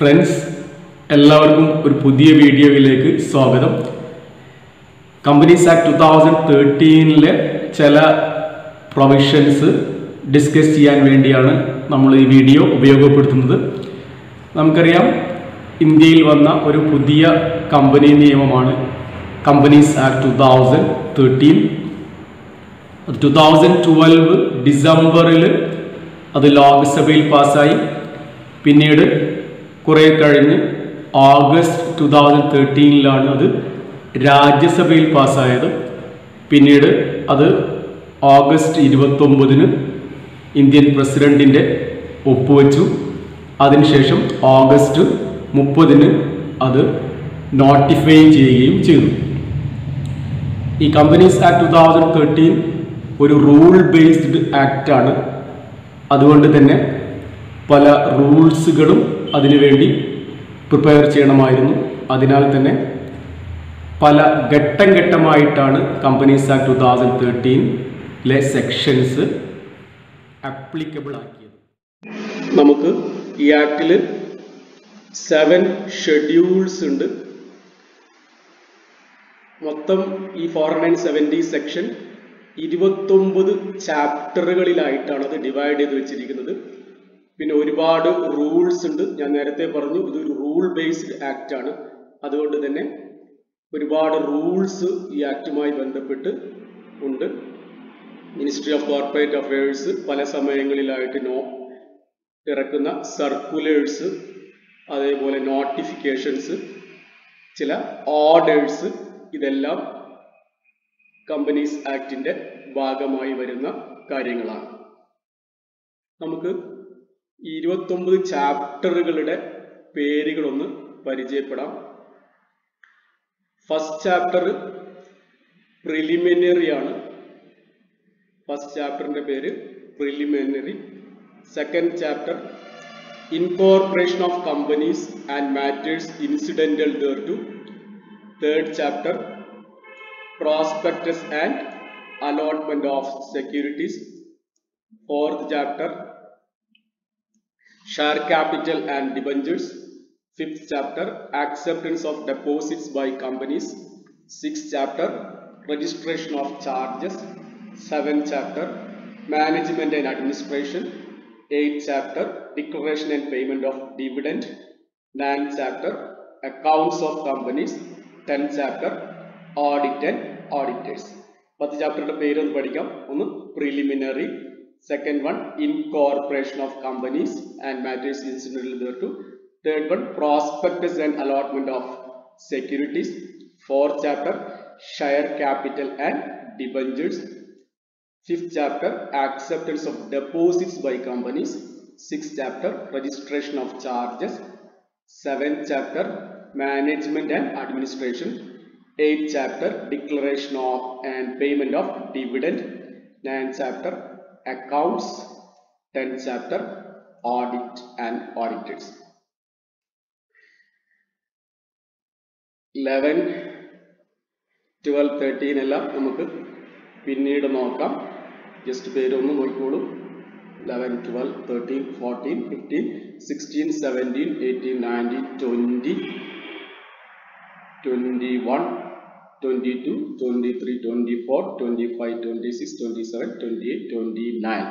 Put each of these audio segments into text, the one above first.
Friends, എല്ലാവർക്കും ഒരു പുതിയ വീഡിയോയിലേക്ക് സ്വാഗതം. കമ്പനീസ് ആക്ട് 2013 ചില പ്രൊവിഷൻസ് ഡിസ്കസ് ചെയ്യാൻ വേണ്ടിയാണ് നമ്മൾ ഈ വീഡിയോ ഉപയോഗപ്പെടുത്തുന്നത്. നമുക്കറിയാം, ഇന്ത്യയിൽ വന്ന ഒരു പുതിയ കമ്പനി നിയമമാണ് കമ്പനീസ് ആക്ട് 2013. 2012 ഡിസംബറിൽ അത് ലോക്സഭയിൽ പാസ്സായി. പിന്നീട് കുറേ കഴിഞ്ഞ് ഓഗസ്റ്റ് 2013 അത് രാജ്യസഭയിൽ പാസ്സായത്. പിന്നീട് അത് ഓഗസ്റ്റ് 29 ഇന്ത്യൻ പ്രസിഡന്റിൻ്റെ ഒപ്പുവെച്ചു. അതിനുശേഷം ഓഗസ്റ്റ് 30 അത് നോട്ടിഫൈ ചെയ്യുകയും ചെയ്തു. ഈ കമ്പനീസ് ആക്ട് 2013 ഒരു റൂൾ ബേസ്ഡ് ആക്റ്റാണ്. അതുകൊണ്ട് തന്നെ പല റൂൾസുകളും അതിനുവേണ്ടി പ്രിപ്പയർ ചെയ്യണമായിരുന്നു. അതിനാൽ തന്നെ പല ഘട്ടം ഘട്ടമായിട്ടാണ് കമ്പനീസ് ആക്ട് 2013 സെക്ഷൻസ് ആപ്ലിക്കബിൾ ആക്കിയത്. നമുക്ക് ഈ ആക്ടിൽ 7 ഷെഡ്യൂൾസ് ഉണ്ട്. മൊത്തം ഈ 470 സെക്ഷൻ 29 ചാപ്റ്ററുകളിലായിട്ടാണ് അത് ഡിവൈഡ് ചെയ്ത് വെച്ചിരിക്കുന്നത്. പിന്നെ ഒരുപാട് റൂൾസ് ഉണ്ട്. ഞാൻ നേരത്തെ പറഞ്ഞു, ഇതൊരു റൂൾ ബേസ്ഡ് ആക്ട് ആണ്. അതുകൊണ്ട് തന്നെ ഒരുപാട് റൂൾസ് ഈ ആക്ടുമായി ബന്ധപ്പെട്ട് ഉണ്ട്. മിനിസ്ട്രി ഓഫ് കോർപ്പറേറ്റ് അഫയേഴ്സ് പല സമയങ്ങളിലായിട്ട് ഇറക്കുന്ന സർക്കുലേഴ്സ്, അതേപോലെ നോട്ടിഫിക്കേഷൻസ്, ചില ഓർഡേഴ്സ്, ഇതെല്ലാം കമ്പനീസ് ആക്ടിന്റെ ഭാഗമായി വരുന്ന കാര്യങ്ങളാണ്. നമുക്ക് 29 ചാപ്റ്ററുകളുടെ പേരുകളൊന്ന് പരിചയപ്പെടാം. ഫസ്റ്റ് ചാപ്റ്റർ പ്രിലിമിനറി ആണ്. ഫസ്റ്റ് ചാപ്റ്ററിന്റെ പേര് preliminary. Second chapter incorporation of companies and matters incidental thereto. Third chapter prospectus and allotment of securities. Fourth chapter share capital and debentures. Fifth chapter acceptance of deposits by companies. Sixth chapter registration of charges. Seventh chapter management and administration. Eighth chapter declaration and payment of dividend. Ninth chapter accounts of companies. 10th chapter audit and auditors. 10th chapter പേര് പഠിക്കാം. ഒന്ന് preliminary. Second one incorporation of companies and matters incidental thereto. Third one prospectus and allotment of securities. Fourth chapter share capital and debentures. Fifth chapter acceptance of deposits by companies. Sixth chapter registration of charges. Seventh chapter management and administration. Eighth chapter declaration of and payment of dividend. Ninth chapter accounts. 10th chapter audit and auditors. 11, 12, 13 എല്ലാം നമുക്ക് പിന്നീട് നോക്കാം. Just പേരൊന്ന് നോക്കിക്കോളൂ. 11, 12, 13, 14, 15, 16, 17, 18, 19, 20, 21, 22, 23, 24, 25, 26, 27, 28, 29.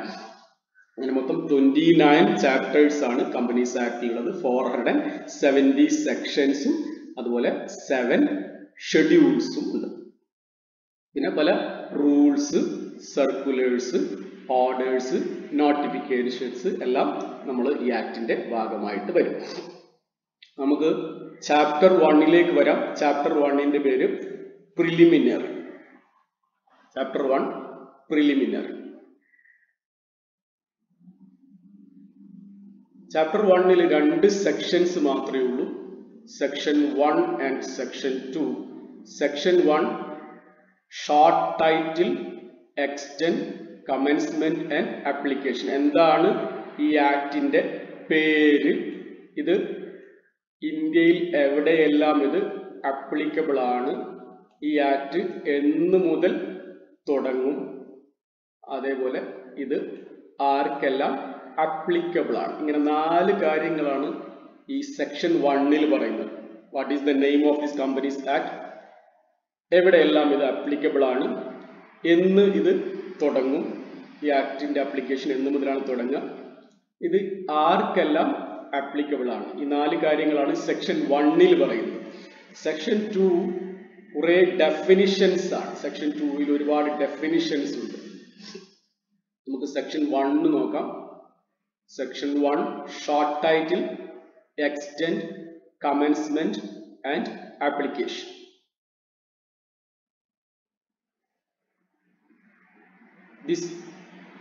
അങ്ങനെ മൊത്തം 29 chapters ആണ് companies ആക്ടിലുള്ളത്. 470 സെക്ഷൻസും അതുപോലെ 7 ഷെഡ്യൂൾസും ഉണ്ട്. പിന്നെ പല റൂൾസ്, സർക്കുലേഴ്സ്, ഓർഡേഴ്സ്, നോട്ടിഫിക്കേഷൻസ് എല്ലാം നമ്മൾ ഈ ആക്ടിന്റെ ഭാഗമായിട്ട് വരും. നമുക്ക് ചാപ്റ്റർ 1 വരാം. ചാപ്റ്റർ 1 പേര് preliminary. Chapter 1 preliminary. Chapter 1 2 sections മാത്രമേ ഉള്ളൂ. Section 1 and section 2. Section 1 short title, extent, commencement and application. എന്താണ് ഈ ആക്ടിന്റെ പേര്? ഇത് ഇന്ത്യയിൽ എവിടെയെല്ലാം ഇത് ആപ്ലിക്കബിൾ ആണ്? ഈ ആക്ട് എന്ന് മുതൽ തുടങ്ങും? അതേപോലെ ഇത് ആർക്കെല്ലാം ആപ്ലിക്കബിൾ ആണ്? ഇങ്ങനെ 4 കാര്യങ്ങളാണ് ഈ സെക്ഷൻ 1-ൽ പറയുന്നത്. What is the name of this companies act, എവിടെയെല്ലാം ഇത് അപ്ലിക്കബിൾ ആണ്, എന്ന് ഇത് തുടങ്ങും, ഈ ആക്ടിന്റെ ആപ്ലിക്കേഷൻ എന്ന് മുതലാണ് തുടങ്ങുക, ഇത് ആർക്കെല്ലാം ആപ്ലിക്കബിൾ ആണ്, ഈ 4 കാര്യങ്ങളാണ് സെക്ഷൻ 1-ൽ പറയുന്നത്. സെക്ഷൻ 2 കുറെ ഡെഫിനിഷൻസ് ആണ്. സെക്ഷൻ 2-ൽ ഒരുപാട് ഡെഫിനിഷൻസ് ഉണ്ട്. നമുക്ക് സെക്ഷൻ 1 നോക്കാം. Section 1 short title, extent, commencement and application.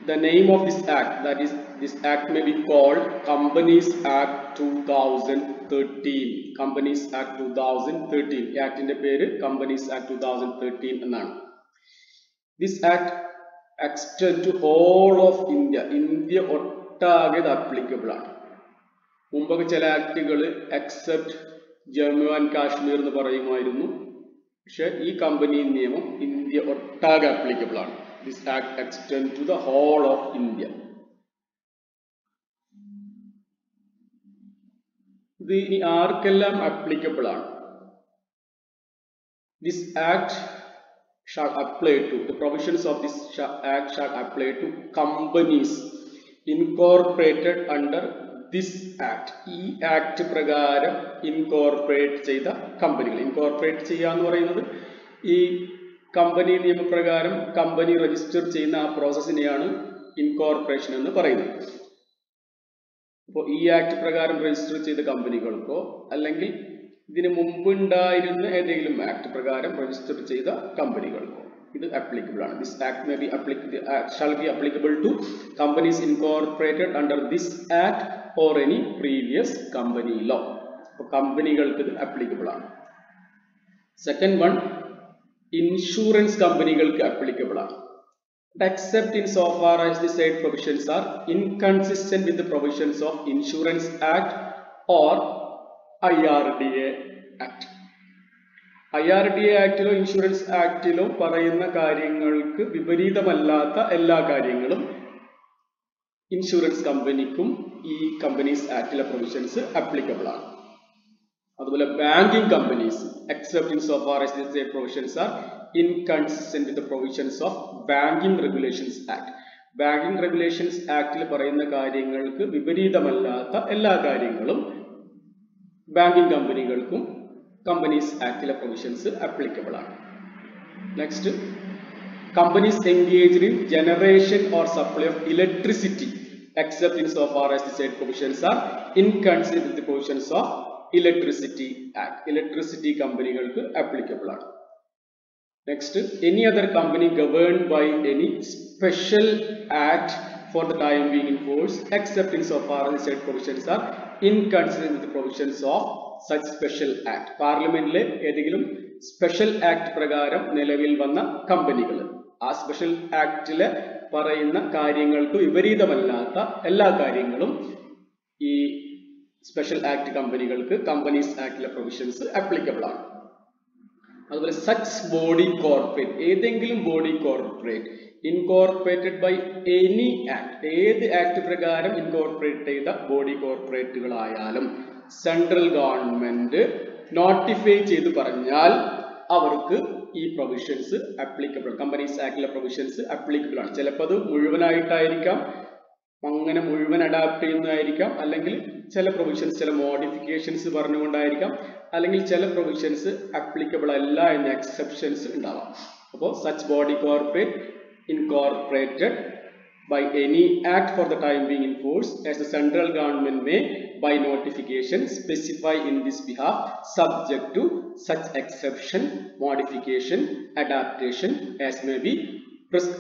The name of this act, that is, this act may be called Companies Act 2013. Companies Act 2013. ഈ ആക്ടിന്റെ പേര് Companies Act 2013 എന്നാണ്. This act extends to whole of India. India ഒട്ടാകെ ഇത് applicable ആണ്. മുമ്പൊക്കെ ചില ആക്ടുകൾ except Jammu and Kashmir എന്ന് പറയുമായിരുന്നു. പക്ഷെ ഈ കമ്പനി നിയമം ഇന്ത്യ ഒട്ടാകെ applicable ആണ്. This act extends to the whole of India. ഇത് ഇനി ആർക്കെല്ലാം applicable ആണ്? This act shall apply to, the provisions of this act shall apply to companies incorporated under this act. ഈ ആക്ട് പ്രകാരം incorporate ചെയ്ത കമ്പനികൾ, incorporate ചെയ്യുക എന്ന് പറയുന്നത് ഈ കമ്പനി നിയമപ്രകാരം കമ്പനി രജിസ്റ്റർ ചെയ്യുന്ന ആ പ്രോസസ്സിനെയാണ് ഇൻകോർപ്പറേഷൻ എന്ന് പറയുന്നത്. അപ്പോൾ ഈ ആക്ട് പ്രകാരം രജിസ്റ്റർ ചെയ്ത കമ്പനികൾക്കോ അല്ലെങ്കിൽ ഇതിന് മുമ്പുണ്ടായിരുന്ന ഏതെങ്കിലും ആക്ട് പ്രകാരം രജിസ്റ്റർ ചെയ്ത കമ്പനികൾക്കോ ഇത് applicable ആണ്. This act may be shall be applicable to companies incorporated under this act or any previous company law. അപ്പോൾ കമ്പനികൾക്ക് ഇത് applicable ആണ്. Second one, ഇൻഷുറൻസ് കമ്പനികൾക്ക് applicable ആണ്. Except in so far as the said provisions are inconsistent with the provisions of Insurance Act or IRDA Act. IRDA ആക്ടിലോ insurance ആക്ടിലോ പറയുന്ന കാര്യങ്ങൾക്ക് വിപരീതമല്ലാത്ത എല്ലാ കാര്യങ്ങളും ഇൻഷുറൻസ് കമ്പനിക്കും ഈ കമ്പനീസ് ആക്ടിലെ പ്രൊവിഷൻസ് applicable ആണ്. അതുപോലെ banking companies except in so far as these provisions are inconsistent with the provisions of banking regulations act. Banking regulations ആക്ടിൽ പറയുന്ന കാര്യങ്ങൾക്ക് വിപരീതമല്ലാത്ത എല്ലാ കാര്യങ്ങളും ബാങ്കിങ് കമ്പനികൾക്കും കമ്പനീസ് ആക്ടിലെ പ്രൊവിഷൻസ് applicable ആണ്. Next, companies engaged in generation or supply of electricity except in so far as the said provisions are inconsistent with the provisions of Electricity Act. Electricity കമ്പനികൾക്ക് applicable ആണ്. Next, any other company governed by any special act for the time being in force except in so far as the said provisions are inconsistent with the provisions of such special act. പാർലമെന്റിലെ ഏതെങ്കിലും special act പ്രകാരം നിലവിൽ വന്ന കമ്പനികൾ, ആ special ആക്ടിലെ പറയുന്ന കാര്യങ്ങൾക്ക് വിപരീതമല്ലാത്ത എല്ലാ കാര്യങ്ങളും ഈ സ്പെഷ്യൽ ആക്ട് കമ്പനികൾക്ക് കമ്പനീസ് ആക്ടിലെ പ്രൊവിഷൻസ് applicable ആണ്. അതുപോലെ സച്ച് ബോഡി കോർപ്പറേറ്റ്, ഏതെങ്കിലും body corporate incorporated by any act, ഏത് ആക്ട് പ്രകാരം ഇൻകോർപ്പറേറ്റ് ചെയ്ത ബോഡി കോർപ്പറേറ്റുകളായാലും സെൻട്രൽ ഗവൺമെന്റ് നോട്ടിഫൈ ചെയ്ത് പറഞ്ഞാൽ അവർക്ക് ഈ പ്രൊവിഷൻസ് applicable, കമ്പനീസ് ആക്ടിലെ പ്രൊവിഷൻസ് applicable ആണ്. ചിലപ്പോൾ അത് മുഴുവനായിട്ടായിരിക്കാം, അങ്ങനെ മുഴുവൻ അഡാപ്റ്റ് ചെയ്യുന്നതായിരിക്കാം, അല്ലെങ്കിൽ ചില പ്രൊവിഷൻസ് ചില മോഡിഫിക്കേഷൻസ് പറഞ്ഞുകൊണ്ടായിരിക്കാം, അല്ലെങ്കിൽ ചില പ്രൊവിഷൻസ് applicable അല്ല എന്ന എക്സെപ്ഷൻസ് ഉണ്ടാവാം. അപ്പോൾ such body corporate incorporated by any act for the time being in force as the central government may by notification specify in this behalf subject to such exception, modification, adaptation as may be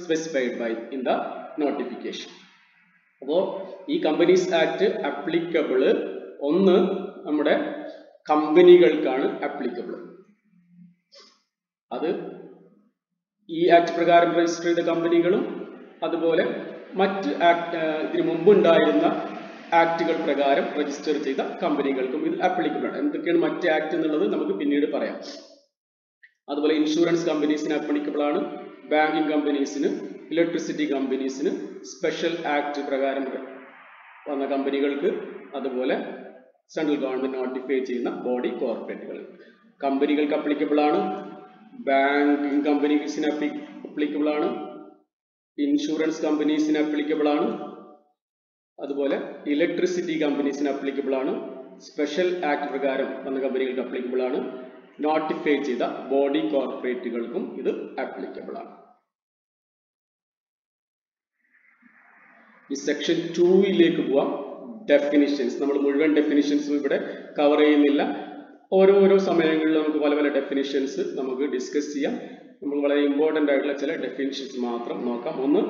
specified by in the notification. അപ്പോൾ ഈ companies act applicable ഒന്ന് നമ്മുടെ കമ്പനികൾക്കാണ് applicable. അത് ഈ act പ്രകാരം register ചെയ്ത കമ്പനികളും അതുപോലെ മറ്റ് ഇതിനു മുമ്പുണ്ടായിരുന്ന ആക്ടുകൾ പ്രകാരം രജിസ്റ്റർ ചെയ്ത കമ്പനികൾക്കും ഇത് applicable ആണ്. എന്തൊക്കെയാണ് മറ്റ് ആക്ട് എന്നുള്ളത് നമുക്ക് പിന്നീട് പറയാം. അതുപോലെ ഇൻഷുറൻസ് കമ്പനീസിന് applicable ആണ്, ബാങ്കിങ് കമ്പനീസിന്, ഇലക്ട്രിസിറ്റി കമ്പനീസിന്, സ്പെഷ്യൽ ആക്ട് പ്രകാരം വന്ന കമ്പനികൾക്ക്, അതുപോലെ സെൻട്രൽ ഗവൺമെന്റ് നോട്ടിഫൈ ചെയ്യുന്ന ബോഡി കോർപ്പറേറ്റുകൾ. കമ്പനികൾക്ക് അപ്ലിക്കബിൾ ആണ്, ബാങ്കിങ് കമ്പനീസിന് അപ്ലിക്കബിൾ ആണ്, ഇൻഷുറൻസ് കമ്പനീസിന് അപ്ലിക്കബിൾ ആണ്, അതുപോലെ ഇലക്ട്രിസിറ്റി കമ്പനീസിന് അപ്ലിക്കബിൾ ആണ്, സ്പെഷ്യൽ ആക്ട് പ്രകാരം വന്ന കമ്പനികൾക്ക് അപ്ലിക്കബിൾ ആണ്, നോട്ടിഫൈ ചെയ്ത ബോഡി കോർപ്പറേറ്റുകൾക്കും ഇത് അപ്ലിക്കബിൾ ആണ്. ഈ സെക്ഷൻ 2 പോവാം. ഡെഫിനിഷൻസ്. നമ്മൾ മുഴുവൻ ഡെഫിനിഷൻസും ഇവിടെ കവർ ചെയ്യുന്നില്ല. ഓരോ സമയങ്ങളിൽ നമുക്ക് പല പല ഡെഫിനിഷൻസ് നമുക്ക് ഡിസ്കസ് ചെയ്യാം. നമ്മൾ വളരെ ഇമ്പോർട്ടൻ്റ് ആയിട്ടുള്ള ചില ഡെഫിനിഷൻസ് മാത്രം നോക്കാം. ഒന്ന്,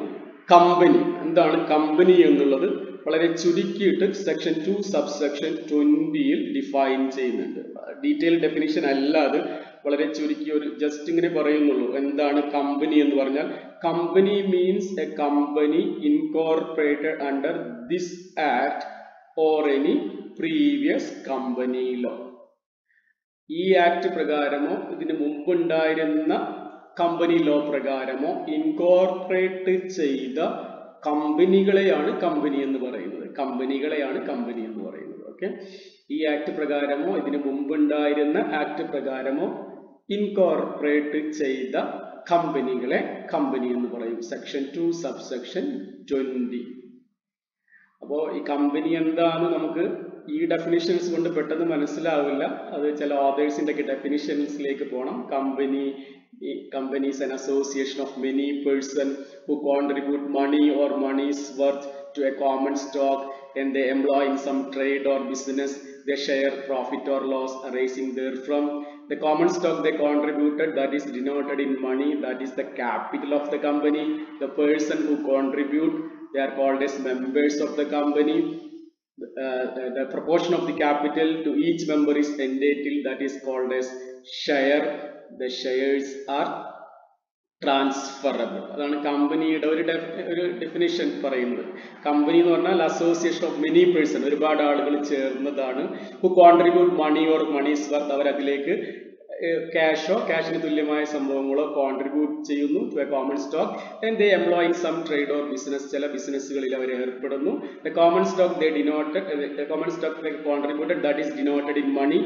കമ്പനി. എന്താണ് കമ്പനി എന്നുള്ളത് വളരെ ചുരുക്കിയിട്ട് സെക്ഷൻ 2 സബ്സെക്ഷൻ 20 ഡിഫൈൻ ചെയ്യുന്നുണ്ട്. ഡീറ്റെയിൽ ഡെഫിനിഷൻ അല്ല, അത് വളരെ ചുരുക്കി ഒരു ജസ്റ്റ് ഇങ്ങനെ പറയുന്നുള്ളൂ. എന്താണ് കമ്പനി എന്ന് പറഞ്ഞാൽ, company means a company incorporated under this act or any previous company law. ഈ ആക്ട് പ്രകാരമോ ഇതിന് മുമ്പുണ്ടായിരുന്ന കമ്പനി ലോ പ്രകാരമോ ഇൻകോർപ്പറേറ്റ് ചെയ്ത കമ്പനികളെയാണ് കമ്പനി എന്ന് പറയുന്നത്. കമ്പനികളെയാണ് കമ്പനി എന്ന് പറയുന്നത്. ഓക്കെ, ഈ ആക്ട് പ്രകാരമോ ഇതിന് മുമ്പുണ്ടായിരുന്ന ആക്ട് പ്രകാരമോ ഇൻകോർപ്പറേറ്റ് ചെയ്ത കമ്പനികളെ കമ്പനി എന്ന് പറയും. Section 2 subsection 20. അപ്പോൾ ഈ കമ്പനി എന്താന്ന് നമുക്ക് ഈ ഡെഫിനിഷൻസ് കൊണ്ട് പെട്ടെന്ന് മനസ്സിലാവില്ല. അത് ചില ഓതേഴ്സിന്റെ ഒക്കെ ഡെഫിനിഷൻസിലേക്ക് പോകണം. Company is an association of many persons who contribute money or money's worth to a common stock and they employ in some trade or business. They share profit or loss arising therefrom. The common stock they contributed, that is denoted in money, that is the capital of the company. The person who contribute, they are called as members of the company. The proportion of the capital to each member is entitled, that is called as share. The shares are transferable. അതാണ് കമ്പനിയുടെ ഒരു definition പറയുന്നത്. Company എന്ന് പറഞ്ഞാൽ association of many person, ഒരുപാട് ആളുകൾ ചേർന്നതാണ്. Who contribute money or moneys worth, അവർ അതിലേക്ക് ക്യാഷോ ക്യാഷിന് തുല്യമായ സംഭവങ്ങളോ കോൺട്രിബ്യൂട്ട് ചെയ്യുന്നു to a common stock. And they employ in some trade or business, ചില ബിസിനസ്സുകളിൽ അവർ ഏർപ്പെടുന്നു. The common stock they contributed, that is denoted in money,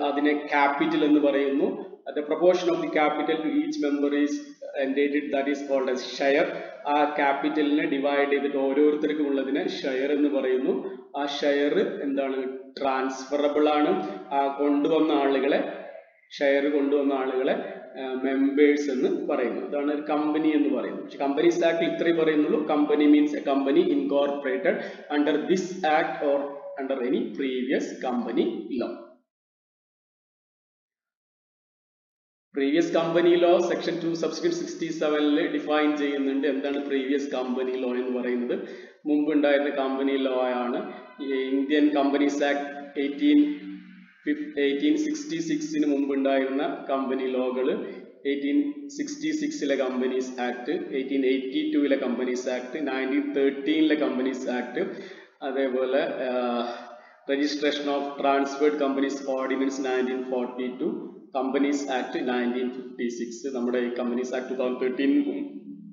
അതിനെ ക്യാപിറ്റൽ എന്ന് പറയുന്നു. The proportion of the capital to each member is entitled, that is called as share. ആ ക്യാപിറ്റലിനെ divide ചെയ്തിട്ട് ഓരോരുത്തർക്കും ഉള്ളതിനെ ഷെയർ എന്ന് പറയുന്നു. ആ ഷെയർ എന്താണ്, ട്രാൻസ്ഫറബിൾ ആണ്. ആ ഷെയർ കൊണ്ടുവന്ന ആളുകളെ മെമ്പേഴ്സ് എന്ന് പറയുന്നു. ഇതാണ് ഒരു കമ്പനി എന്ന് പറയുന്നത്. പക്ഷെ കമ്പനീസ് ആക്ട് ഇത്രയും പറയുന്നുള്ളൂ. Company means a company incorporated under this act or under any previous company law. Previous company law section 2 subsection 67 define ചെയ്യുന്നുണ്ട്. എന്താണ് പ്രീവിയസ് കമ്പനി ലോ എന്ന് പറയുന്നത്? മുമ്പ് ഉണ്ടായിരുന്ന കമ്പനി ലോ ആണ്. ഇന്ത്യൻ കമ്പനീസ് ആക്ട് 1866 മുമ്പ് ഉണ്ടായിരുന്ന കമ്പനി ലോകൾ, 1866 companies act, 1882 companies act, 1913 companies act, അതേപോലെ registration of transferred companies ordinance 1942, companies act 1956. നമ്മുടെ ഈ കമ്പനീസ് ആക്ട് 2013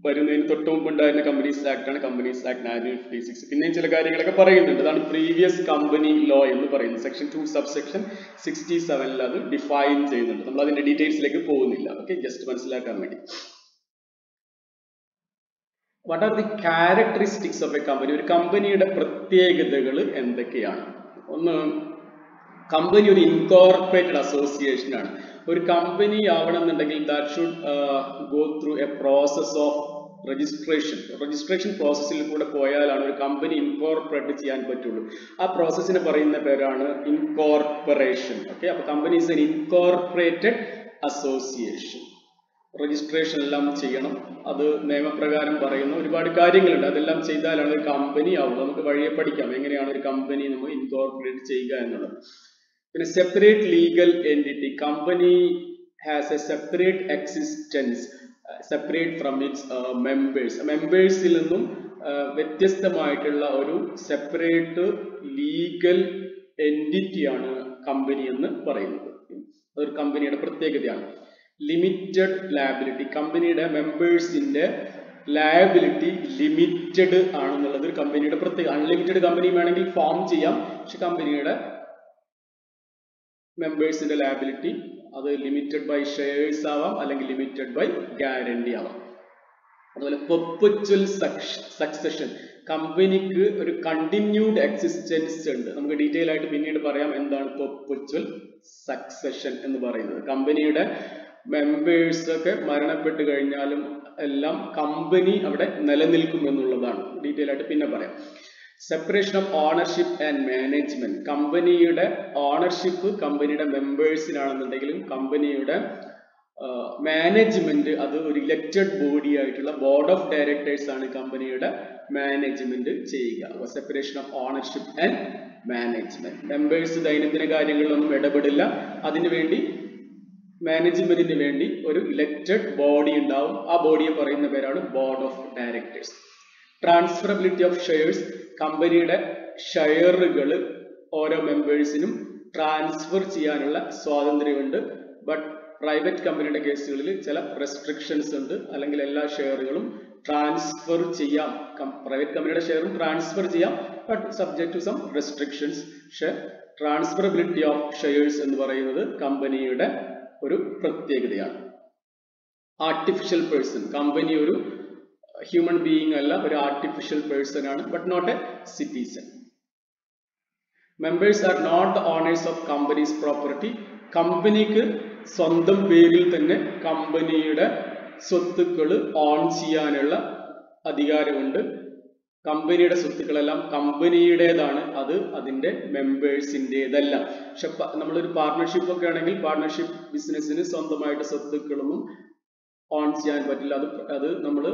വരുന്നതിന് തൊട്ട് മുമ്പ് ഉണ്ടായിരുന്ന കമ്പനീസ് ആക്ട് ആണ് കമ്പനീസ് ആക്ട് 1956. പിന്നെയും ചില കാര്യങ്ങളൊക്കെ പറയുന്നുണ്ട്. അതാണ് പ്രീവിയസ് കമ്പനി ലോ എന്ന് പറയുന്നത്. സെക്ഷൻ 2 സബ്സെക്ഷൻ 67 അത് ഡിഫൈൻ ചെയ്യുന്നുണ്ട്. നമ്മൾ അതിന്റെ ഡീറ്റെയിൽസിലേക്ക് പോകുന്നില്ല. ഓക്കെ, ജസ്റ്റ് മനസ്സിലാക്കാൻ വേണ്ടി. What are the characteristics of A company? ഒരു കമ്പനിയുടെ പ്രത്യേകതകൾ എന്തൊക്കെയാണ്? ഒന്ന്, കമ്പനി ഒരു ഇൻകോർപ്പറേറ്റഡ് അസോസിയേഷൻ ആണ്. ഒരു കമ്പനി ആവണമെന്നുണ്ടെങ്കിൽ that should go through a process of registration പ്രോസസ്സിൽ കൂടെ പോയാലാണ് ഒരു കമ്പനി ഇൻകോർപ്പറേറ്റ് ചെയ്യാൻ പറ്റുള്ളൂ. ആ പ്രോസസ്സിന് പറയുന്ന പേരാണ് ഇൻകോർപ്പറേഷൻ. ഓക്കെ, അപ്പൊ company is N incorporated association. Registration എല്ലാം ചെയ്യണം. അത് നിയമപ്രകാരം പറയുന്ന ഒരുപാട് കാര്യങ്ങളുണ്ട്. അതെല്ലാം ചെയ്താലാണ് ഒരു കമ്പനി ആവുള്ളൂ. നമുക്ക് വഴിയെ പഠിക്കാം എങ്ങനെയാണ് ഒരു കമ്പനി നമ്മൾ ഇൻകോർപ്പറേറ്റ് ചെയ്യുക എന്നുള്ളത്. പിന്നെ separate legal entity. Company has a separate existence, separate from its members. മെമ്പേഴ്സിൽ നിന്നും വ്യത്യസ്തമായിട്ടുള്ള ഒരു സെപ്പറേറ്റ് ലീഗൽ എൻറ്റിറ്റിയാണ് കമ്പനി എന്ന് പറയുന്നത്. അതൊരു കമ്പനിയുടെ പ്രത്യേകതയാണ്. Limited liability. കമ്പനിയുടെ മെമ്പേഴ്സിന്റെ ലയബിലിറ്റി ലിമിറ്റഡ് ആണെന്നുള്ളത് ഒരു കമ്പനിയുടെ പ്രത്യേക. അൺലിമിറ്റഡ് കമ്പനി വേണമെങ്കിൽ ഫോം ചെയ്യാം, പക്ഷെ കമ്പനിയുടെ മെമ്പേഴ്സിന്റെ ലാബിലിറ്റി അത് ലിമിറ്റഡ് ബൈ ഷെയർസ് ആവാം അല്ലെങ്കിൽ ലിമിറ്റഡ് ബൈ ഗ്യാരണ്ടി ആവാം. അതുപോലെ പെർപെച്വൽ സക്സഷൻ, കമ്പനിക്ക് ഒരു കണ്ടിന്യൂഡ് എക്സിസ്റ്റൻസ് ഉണ്ട്. നമുക്ക് ഡീറ്റെയിൽ ആയിട്ട് പിന്നീട് പറയാം എന്താണ് പെർപെച്വൽ സക്സഷൻ എന്ന് പറയുന്നത്. കമ്പനിയുടെ മെമ്പേഴ്സ് ഒക്കെ മരണപ്പെട്ട് കഴിഞ്ഞാലും എല്ലാം കമ്പനി അവിടെ നിലനിൽക്കും എന്നുള്ളതാണ്. ഡീറ്റെയിൽ ആയിട്ട് പിന്നെ പറയാം. Separation of ownership and management, കമ്പനിയുടെ ഓണർഷിപ്പ് കമ്പനിയുടെ മെമ്പേഴ്സിനാണെന്നുണ്ടെങ്കിലും കമ്പനിയുടെ മാനേജ്മെന്റ് അത് ഒരു ഇലക്റ്റഡ് ബോഡി ആയിട്ടുള്ള ബോർഡ് ഓഫ് ഡയറക്ടേഴ്സ് ആണ് കമ്പനിയുടെ മാനേജ്മെന്റ് ചെയ്യുക. Separation of ownership and management. Members ദൈനംദിന കാര്യങ്ങളിലൊന്നും ഇടപെടില്ല. അതിനുവേണ്ടി മാനേജ്മെന്റിന് വേണ്ടി ഒരു ഇലക്റ്റഡ് ബോഡി ഉണ്ടാവും. ആ ബോഡിയെ പറയുന്ന പേരാണ് board of directors. Transferability of shares, കമ്പനിയുടെ ഷെയറുകൾ ഓരോ മെമ്പേഴ്സിനും ട്രാൻസ്ഫർ ചെയ്യാനുള്ള സ്വാതന്ത്ര്യമുണ്ട്. ബട്ട് പ്രൈവറ്റ് കമ്പനിയുടെ കേസുകളിൽ ചില റെസ്ട്രിക്ഷൻസ് ഉണ്ട്. അല്ലെങ്കിൽ എല്ലാ ഷെയറുകളും ട്രാൻസ്ഫർ ചെയ്യാം, പ്രൈവറ്റ് കമ്പനിയുടെ ഷെയറും ട്രാൻസ്ഫർ ചെയ്യാം, but subject to some restrictions. പക്ഷെ ട്രാൻസ്ഫറബിലിറ്റി ഓഫ് ഷെയർസ് എന്ന് പറയുന്നത് കമ്പനിയുടെ ഒരു പ്രത്യേകതയാണ്. ആർട്ടിഫിഷ്യൽ പേഴ്സൺ, കമ്പനി ഒരു ഹ്യൂമൻ ബീയിങ് അല്ല, ഒരു ആർട്ടിഫിഷ്യൽ പേഴ്സൺ ആണ്, but not a citizen. Members are not the owners of company's property, കമ്പനിക്ക് സ്വന്തം പേരിൽ തന്നെ കമ്പനിയുടെ സ്വത്തുക്കൾ ഓൺ ചെയ്യാനുള്ള അധികാരമുണ്ട്. കമ്പനിയുടെ സ്വത്തുക്കളെല്ലാം കമ്പനിയുടേതാണ്, അത് അതിന്റെ മെമ്പേഴ്സിൻ്റെതല്ല. പക്ഷെ നമ്മളൊരു പാർട്ണർഷിപ്പ് ഒക്കെ ആണെങ്കിൽ പാർട്ണർഷിപ്പ് ബിസിനസ്സിന് സ്വന്തമായിട്ട് സ്വത്തുക്കളൊന്നും ഓൺ ചെയ്യാൻ പറ്റില്ല. അത് നമ്മൾ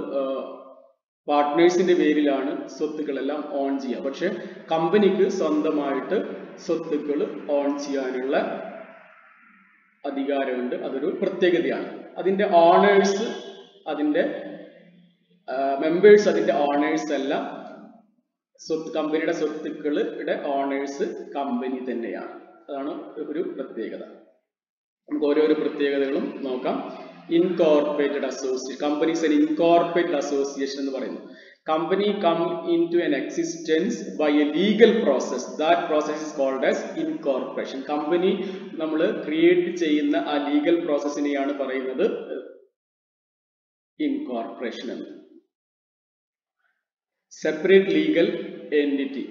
പാർട്ട്നേഴ്സിന്റെ പേരിലാണ് സ്വത്തുക്കളെല്ലാം ഓൺ ചെയ്യുക. പക്ഷെ കമ്പനിക്ക് സ്വന്തമായിട്ട് സ്വത്തുക്കൾ ഓൺ ചെയ്യാനുള്ള അധികാരമുണ്ട്. അതൊരു പ്രത്യേകതയാണ്. അതിന്റെ ഓണേഴ്സ്, അതിന്റെ മെമ്പേഴ്സ് അതിന്റെ ഓണേഴ്സ് അല്ല. കമ്പനിയുടെ സ്വത്തുക്കളുടെ ഓണേഴ്സ് കമ്പനി തന്നെയാണ്. അതാണ് ഒരു പ്രത്യേകത. നമുക്ക് ഓരോരോ പ്രത്യേകതകളും നോക്കാം. Incorporated association, company is an incorporated association എന്ന് പറയുന്നു. Company come into an existence by a legal process, that process is called as incorporation. Company നമ്മൾ ക്രിയേറ്റ് ചെയ്യുന്ന ആ ലീഗൽ പ്രോസസ്സിനെയാണ് പറയുന്നത് ഇൻകോർപ്പറേഷൻ എന്ന്. Separate legal entity,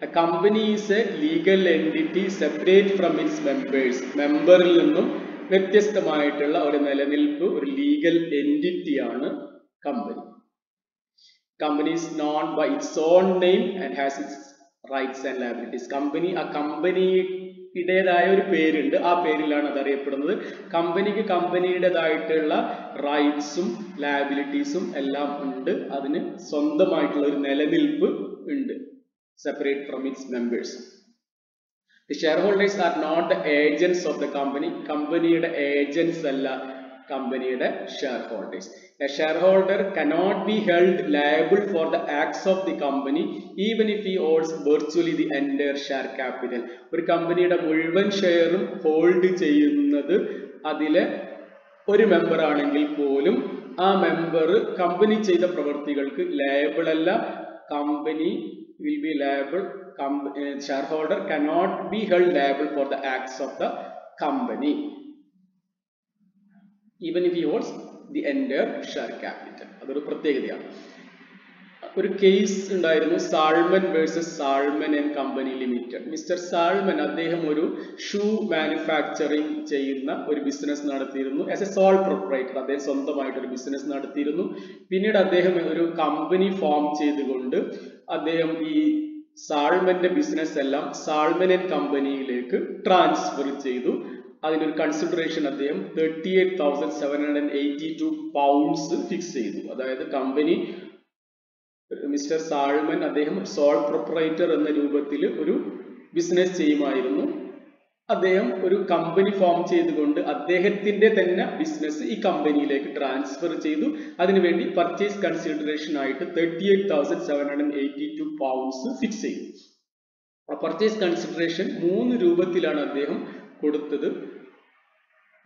a company is a legal entity separate from its members. മെമ്പറിൽ നിന്നും വ്യത്യസ്തമായിട്ടുള്ള ഒരു നിലനിൽപ്പ്, ഒരു ലീഗൽ എൻറ്റിറ്റി ആണ് company. Company is known by its own name and has its rights and liabilities. Company, ആ കമ്പനിയുടേതായ ഒരു പേരുണ്ട്, ആ പേരിലാണ് അത് അറിയപ്പെടുന്നത്. കമ്പനിക്ക് കമ്പനിയുടേതായിട്ടുള്ള റൈറ്റ്സും ലയബിലിറ്റീസും എല്ലാം ഉണ്ട്. അതിന് സ്വന്തമായിട്ടുള്ള ഒരു നിലനിൽപ്പ് ഉണ്ട്, separate from its members. The shareholders are not the agents of the company. കമ്പനിയുടെ ഏജന്റ്സ് അല്ല കമ്പനിയുടെ shareholders. A shareholder cannot be held liable for the acts of the company even if he owns virtually the entire share capital. ഒരു കമ്പനിയുടെ മുഴുവൻ ഷെയറും hold ചെയ്യുന്നത് അതിലെ ഒരു മെമ്പർ ആണെങ്കിൽ പോലും ആ മെമ്പർ കമ്പനി ചെയ്ത പ്രവൃത്തികൾക്ക് ലയബിൾ അല്ല. Company will be liable, shareholder cannot be held liable for the acts of the company even if he holds the entire share capital. അതൊരു പ്രത്യേകതയാണ്. ഒരു കേസ് ഉണ്ടായിരുന്നു, Salomon versus Salomon and company limited. Mister Salomon അദ്ദേഹം ഒരു shoe manufacturing ചെയ്യുന്ന ഒരു business നടത്തിയിരുന്നു. As A soul proprietor അദ്ദേഹം സ്വന്തമായിട്ടൊരു ബിസിനസ് നടത്തിയിരുന്നു. പിന്നീട് അദ്ദേഹം ഒരു കമ്പനി ഫോം ചെയ്തുകൊണ്ട് അദ്ദേഹം ഈ സാൾമന്റെ ബിസിനസ് എല്ലാം സാൾമൻ ആൻഡ് കമ്പനിയിലേക്ക് ട്രാൻസ്ഫർ ചെയ്തു. അതിനൊരു കൺസിഡറേഷൻ അദ്ദേഹം 38,782 പൗണ്ട്സ് ഫിക്സ് ചെയ്തു. അതായത് കമ്പനി, മിസ്റ്റർ സാൾമൻ അദ്ദേഹം സോൾ പ്രൊപ്രൈറ്റർ എന്ന രൂപത്തിൽ ഒരു ബിസിനസ് ചെയ്യുമായിരുന്നു. അദ്ദേഹം ഒരു കമ്പനി ഫോം ചെയ്തുകൊണ്ട് അദ്ദേഹത്തിന്റെ തന്നെ ബിസിനസ് ഈ കമ്പനിയിലേക്ക് ട്രാൻസ്ഫർ ചെയ്തു. അതിനുവേണ്ടി പർച്ചേസ് കൺസിഡറേഷൻ ആയിട്ട് 38,782 പൗണ്ട്സ് ഫിക്സ് ചെയ്തു. ആ പർച്ചേസ് കൺസിഡറേഷൻ 3 രൂപത്തിലാണ് അദ്ദേഹം കൊടുത്തത്.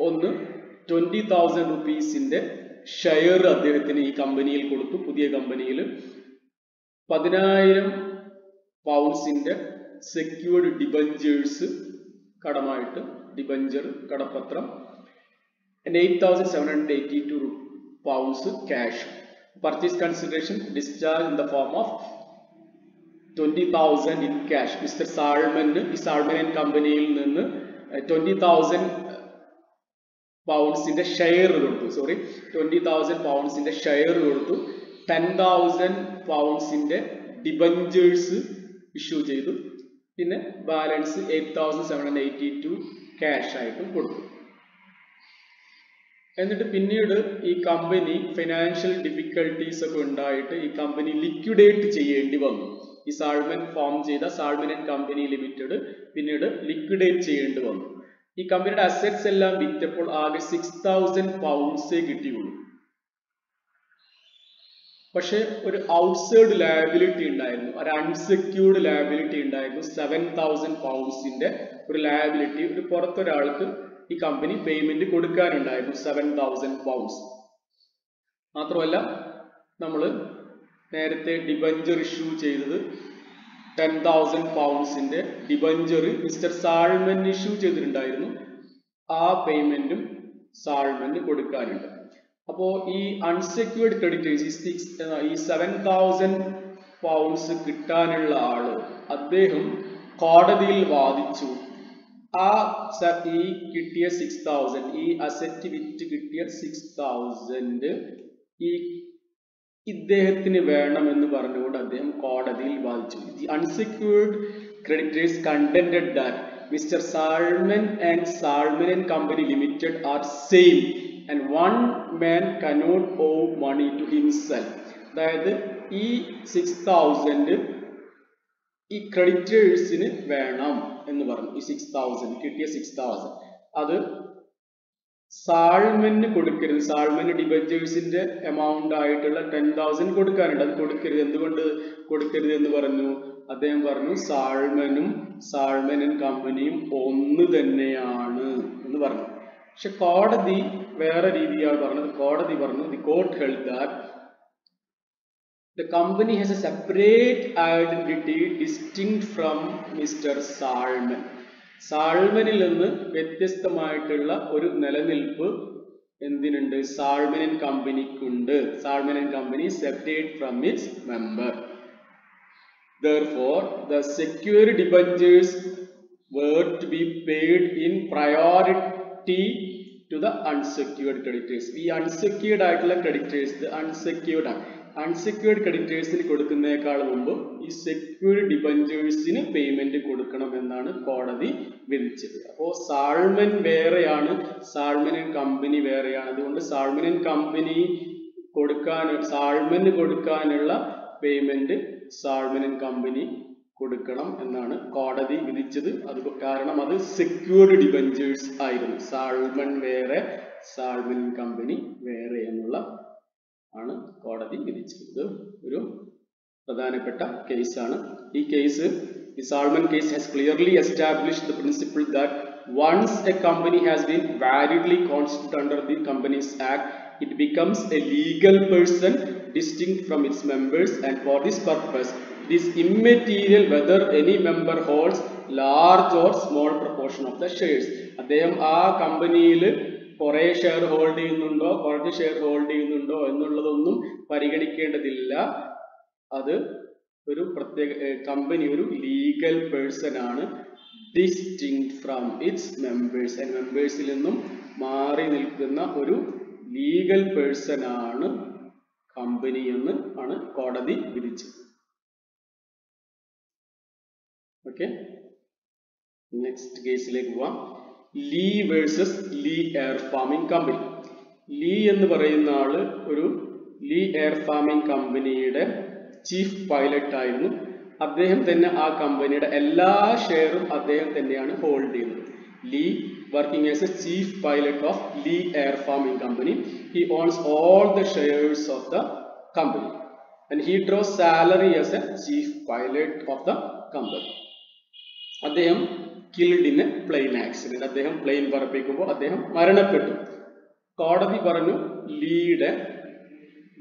ഒന്ന്, 20,000 റുപ്പീസിന്റെ ഷെയർ അദ്ദേഹത്തിന് ഈ കമ്പനിയിൽ കൊടുത്തു, പുതിയ കമ്പനിയിൽ. 10,000 പൗണ്ട്സിന്റെ സെക്യൂർഡ് ഡിബഞ്ചേഴ്സ് കടമായിട്ട് ഡിബഞ്ചർ കടപ്പത്രം and 8,782 pounds cash. Purchase consideration discharged in the form of 20,000 in cash. Mr. Salman, Salman and Company 20,000 pounds in the share. 20,000 pounds in the share. 10,000 pounds in the debentures issue. In the balance 8,782 cash item. എന്നിട്ട് പിന്നീട് ഈ company financial difficulties ഒക്കെ ഉണ്ടായിട്ട് ഈ company liquidate ചെയ്യേണ്ടി വന്നു. ഈ സാൾമൻ form ചെയ്ത സാൾമൻ ആൻഡ് കമ്പനി ലിമിറ്റഡ് പിന്നീട് ലിക്വിഡേറ്റ് ചെയ്യേണ്ടി വന്നു. ഈ കമ്പനിയുടെ അസറ്റ്സ് എല്ലാം വിറ്റപ്പോൾ ആകെ 6,000 പൗണ്ട്സേ കിട്ടിയുള്ളൂ. പക്ഷെ ഒരു ഔട്ട്സൈഡ് ലയബിലിറ്റി ഉണ്ടായിരുന്നു, ഒരു അൺസെക്യൂർഡ് ലയബിലിറ്റി ഉണ്ടായിരുന്നു. 7,000 പൗണ്ട്സിന്റെ ഒരു ലയബിലിറ്റി ഒരു പുറത്തൊരാൾക്ക് ഈ കമ്പനി പേയ്മെന്റ് കൊടുക്കാനുണ്ടായിരുന്നു. 7,000 പൗണ്ട്സ്. മാത്രമല്ല നമ്മൾ നേരത്തെ ഡിബഞ്ചർ ഇഷ്യൂ ചെയ്തത് 10,000 പൗണ്ട്സിന്റെ ഡിബഞ്ചർ മിസ്റ്റർ സാൾമൻ ഇഷ്യൂ ചെയ്തിട്ടുണ്ടായിരുന്നു. ആ പേയ്മെന്റും സാൾമന് കൊടുക്കാനുണ്ട്. അപ്പോൾ ഈ അൺസെക്യൂർഡ് ക്രെഡിറ്റേഴ്സ് ഈ 7,000 പൗണ്ട്സ് കിട്ടാനുള്ള ആള് അദ്ദേഹം കോടതിയിൽ വാദിച്ചു. ഈ കിട്ടിയ 6,000 ഈ അസറ്റ് വിറ്റ് കിട്ടിയ 6,000 ഈ ഇദ്ദേഹത്തിന് വേണമെന്ന് പറഞ്ഞുകൊണ്ട് അദ്ദേഹം കോടതിയിൽ വാദിച്ചു. The unsecured creditors contended that mister Salomon and Salomon and company limited are same and one man cannot owe money to himself. അതായത് ഈ 6,000 ഈ ക്രെഡിറ്റേഴ്സിന് വേണം എന്ന് പറഞ്ഞു. ഈ 6,000 കിട്ടിയ 6,000 അത് സാൾമന് കൊടുക്കരുത്. സാൾമന് ഡിബഞ്ചേഴ്സിന്റെ എമൗണ്ട് ആയിട്ടുള്ള 10,000 കൊടുക്കാനുണ്ട്, അത് കൊടുക്കരുത്. എന്തുകൊണ്ട് കൊടുക്കരുത് എന്ന് പറഞ്ഞു? അദ്ദേഹം പറഞ്ഞു സാൾമനും സാൾമൻ ആൻഡ് കമ്പനിയും ഒന്ന് തന്നെയാണ് എന്ന് പറഞ്ഞു. പക്ഷെ കോടതി വേറെ രീതിയാണ് പറഞ്ഞത്. കോടതി പറഞ്ഞു, the court held that the company has a separate identity distinct from Mr. Salman. സാൾമനിൽ നിന്ന് വ്യത്യസ്തമായിട്ടുള്ള ഒരു നിലനിൽപ്പ് എന്തിനുണ്ട്? സാൾമൻ ആൻഡ് കമ്പനിക്കുണ്ട്. Salomon and company separate from its member. Therefore, the secured debentures were to be paid in priority to the unsecured creditors. ഈ unsecured ആയിട്ടുള്ള creditors, unsecured ക്രെഡിറ്റേഴ്സിന് കൊടുക്കുന്നതിനേക്കാൾ മുമ്പ് ഈ സെക്യൂർഡ് ഡിബഞ്ചേഴ്സിന് പേയ്മെന്റ് കൊടുക്കണം എന്നാണ് കോടതി വിധിച്ചത്. അപ്പോൾ സാൾമൻ വേറെയാണ്, സാൾമൻ ആൻഡ് കമ്പനി വേറെയാണ്. അതുകൊണ്ട് സാൾമൻ ആൻഡ് കമ്പനി സാൾമന് കൊടുക്കാനുള്ള പേയ്മെന്റ് സാൾമൻ ആൻഡ് കമ്പനി കൊടുക്കണം എന്നാണ് കോടതി വിധിച്ചത്. അത് കാരണം അത് സെക്യൂർഡ് ഡിബഞ്ചേഴ്സ് ആയിരുന്നു. സാൾമൻ വേറെ, സാൾമൻ കമ്പനി വേറെ എന്നുള്ള ആണ് കോടതി വിധിച്ചത്. ഒരു പ്രധാനപ്പെട്ട കേസാണ് ഈ case. The Salman case has clearly established the principle that once a company has been validly constituted under the Companies Act, it becomes a legal person distinct from its members, and for this purpose it is immaterial whether any member holds large or small proportion of the shares. അദ്ദേഹം ആ കമ്പനിയിൽ കുറെ share hold ചെയ്യുന്നുണ്ടോ കുറച്ച് share hold ചെയ്യുന്നുണ്ടോ എന്നുള്ളതൊന്നും പരിഗണിക്കേണ്ടതില്ല. അത് ഒരു പ്രത്യേക കമ്പനി ഒരു ലീഗൽ പേഴ്സൺ ആണ്, distinct from its members. And മെമ്പേഴ്സിൽ നിന്നും മാറി നിൽക്കുന്ന ഒരു ലീഗൽ പേഴ്സൺ ആണ് കമ്പനി എന്ന് ആണ് കോടതി വിധിച്ചത്. ഓക്കെ, നെക്സ്റ്റ് കേസിലേക്ക് പോവാം. Lee versus Lee air farming company. Lee എന്ന് പറയുന്ന ആള് ഒരു ലീ എയർ ഫാമിംഗ് കമ്പനിയുടെ ചീഫ് പൈലറ്റ് ആയിരുന്നു. അദ്ദേഹം തന്നെ ആ കമ്പനിയുടെ എല്ലാ ഷെയറും അദ്ദേഹം തന്നെയാണ് ഹോൾഡ് ചെയ്യുന്നത്. Lee working as a chief pilot of Lee air farming company. He owns all the shares of the company and he draws salary as a chief pilot of the company. അദ്ദേഹം killed in a plane accident. അദ്ദേഹം plane പറപ്പിക്കുമ്പോൾ അദ്ദേഹം മരണപ്പെട്ടു. കോടതി പറഞ്ഞു ലീയുടെ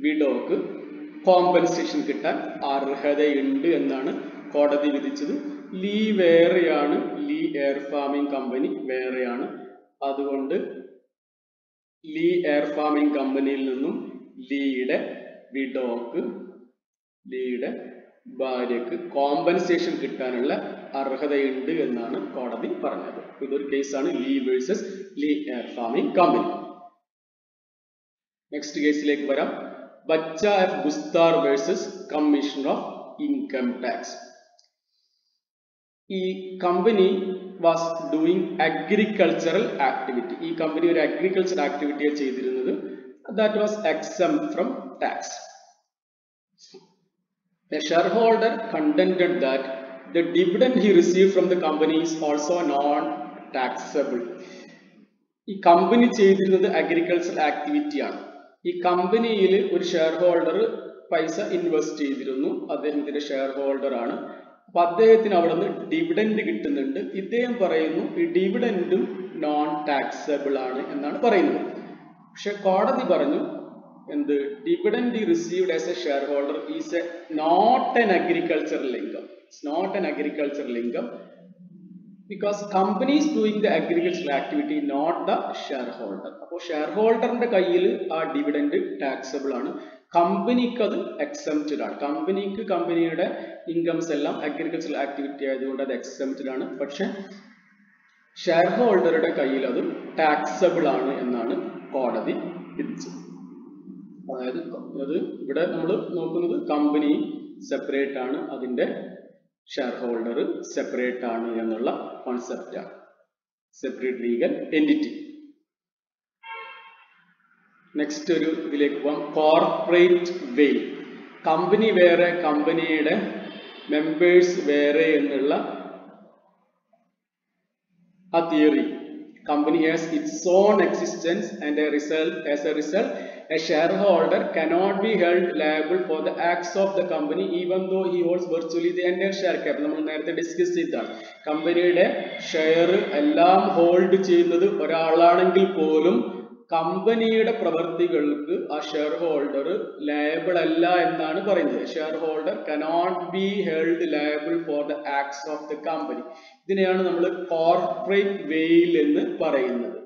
വിഡോക്ക് compensation കിട്ടാൻ അർഹതയുണ്ട് എന്നാണ് കോടതി വിധിച്ചത്. ലീ വേറെയാണ്, ലീ എയർ ഫാമിംഗ് കമ്പനി വേറെയാണ്. അതുകൊണ്ട് ലീ എയർ ഫാമിംഗ് കമ്പനിയിൽ നിന്നും ലീയുടെ വിഡോക്ക്, ലീയുടെ ഭാര്യക്ക് കോമ്പൻസേഷൻ കിട്ടാനുള്ള അർഹതയുണ്ട് എന്നാണ് കോടതി പറഞ്ഞത്. ഇതൊരു കേസാണ് Lee versus Lee air farming company. Next കേസിലേക്ക് വരാം. Bacha F Guzdar versus commissioner of income tax. ഈ company was doing agricultural activity. ഈ കമ്പനി ഒരു അഗ്രികൾച്ചർ ആക്ടിവിറ്റിയാണ് ചെയ്തിരുന്നത്. That was exempt from tax. The shareholder contended that the dividend he received from the company is also non-taxable. ഈ company ചെയ്തിരുന്നത് agriculture ആക്ടിവിറ്റിയാണ്. ഈ കമ്പനിയിൽ ഒരു ഷെയർ ഹോൾഡർ പൈസ ഇൻവെസ്റ്റ് ചെയ്തിരുന്നു. അദ്ദേഹം ഇതിന്റെ ഷെയർ ഹോൾഡർ ആണ്. അപ്പൊ അദ്ദേഹത്തിന് അവിടെ നിന്ന് ഡിവിഡൻഡ് കിട്ടുന്നുണ്ട്. ഇദ്ദേഹം പറയുന്നു ഈ ഡിവിഡൻഡും നോൺ ടാക്സബിൾ ആണ് എന്നാണ് പറയുന്നത്. പക്ഷെ കോടതി പറഞ്ഞു എന്ത്, dividend received as a shareholder is not an agricultural income. It's not an agricultural income because company is doing the agricultural activity, not the shareholder. അപ്പോൾ ഷെയർ ഹോൾഡറിന്റെ കയ്യിൽ ആ ഡിവിഡൻഡ് ടാക്സബിൾ ആണ്, കമ്പനിക്ക് അത് എക്സംപ്റ്റഡ് ആണ്. കമ്പനിക്ക് കമ്പനിയുടെ ഇൻകംസ് എല്ലാം അഗ്രികൾച്ചറൽ ആക്ടിവിറ്റി ആയതുകൊണ്ട് അത് എക്സംപ്റ്റഡ് ആണ്. പക്ഷെ ഷെയർ ഹോൾഡറുടെ കയ്യിൽ അത് ടാക്സബിൾ ആണ് എന്നാണ് കോടതി വിധിച്ചത്. അതായത് അത് ഇവിടെ നമ്മൾ നോക്കുന്നത് കമ്പനി സെപ്പറേറ്റ് ആണ്, അതിന്റെ ഷെയർ ഹോൾഡർ സെപ്പറേറ്റ് ആണ് എന്നുള്ള കോൺസെപ്റ്റ് ആണ്. Separate legal entity. നെക്സ്റ്റ് ഒരു ഇതിലേക്ക് പോകാം. കോർപ്പറേറ്റ് വെയിൽ. കമ്പനി വേറെ, കമ്പനിയുടെ മെമ്പേഴ്സ് വേറെ എന്നുള്ള ആ theory. Company has its own existence and as a result, a shareholder cannot be held liable for the acts of the company even though he holds virtually the entire share capital. നമ്മൾ നേരത്തെ discuss ചെയ്തതാണ്. കമ്പനിയുടെ share എല്ലാം hold ചെയ്യുന്നത് ഒരാളാണെങ്കിൽ പോലും കമ്പനിയുടെ പ്രവർത്തികൾക്ക് ആ ഷെയർ ഹോൾഡർ ലയബിൾ അല്ല എന്നാണ് പറയുന്നത്. Share holder cannot be held liable for the acts of the company. ഇതിനെയാണ് നമ്മൾ കോർപ്പറേറ്റ് വെയിൽ എന്ന് പറയുന്നത്.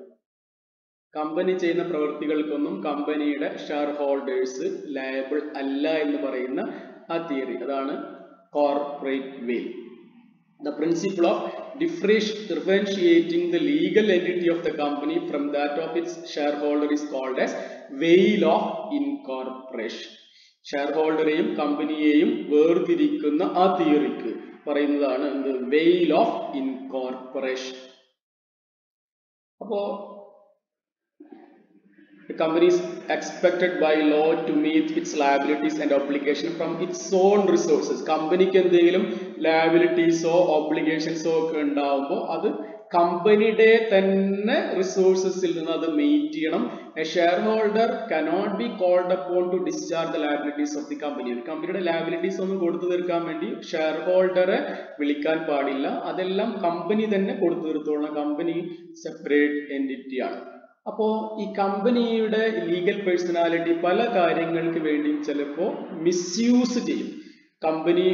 കമ്പനി ചെയ്യുന്ന പ്രവൃത്തികൾക്കൊന്നും കമ്പനിയുടെ ഷെയർ ഹോൾഡേഴ്സ് ലയബിൾ അല്ല എന്ന് പറയുന്ന ആ തിയറി, അതാണ് കോർപ്പറേറ്റ് വെയിൽ. The principle of differentiating the legal entity of the company from that of its shareholder is called as veil of incorporation. ഷെയർഹോൾഡറെയും കമ്പനിയെയും വേർതിരിക്കുന്ന ആ തിയറിക്ക് പറയുന്നതാണ് എന്ത്, വെയിൽ ഓഫ് ഇൻകോർപ്പറേഷൻ. അപ്പോ the company is expected by law to meet its liabilities and obligations from its own resources. കമ്പനിക്ക് എന്തെങ്കിലും ലയബിലിറ്റീസോ ഒബ്ലിഗേഷൻസോ ഒക്കെ ഉണ്ടാവുമ്പോൾ അത് കമ്പനിയുടെ തന്നെ റിസോഴ്സസിൽ നിന്ന് അത് മീറ്റ് ചെയ്യണം. A share holder cannot be called upon to discharge the liabilities of the company. കമ്പനിയുടെ ലയബിലിറ്റീസ് ഒന്നും കൊടുത്തു തീർക്കാൻ വേണ്ടി ഷെയർ ഹോൾഡറെ വിളിക്കാൻ പാടില്ല. അതെല്ലാം കമ്പനി തന്നെ കൊടുത്തു തീർത്തോളണം. കമ്പനി സെപ്പറേറ്റ് എൻറ്റിറ്റി ആണ്. അപ്പോ ഈ കമ്പനിയുടെ ലീഗൽ പേഴ്സണാലിറ്റി പല കാര്യങ്ങൾക്ക് വേണ്ടി ചിലപ്പോൾ മിസ്യൂസ് ചെയ്യും. കമ്പനി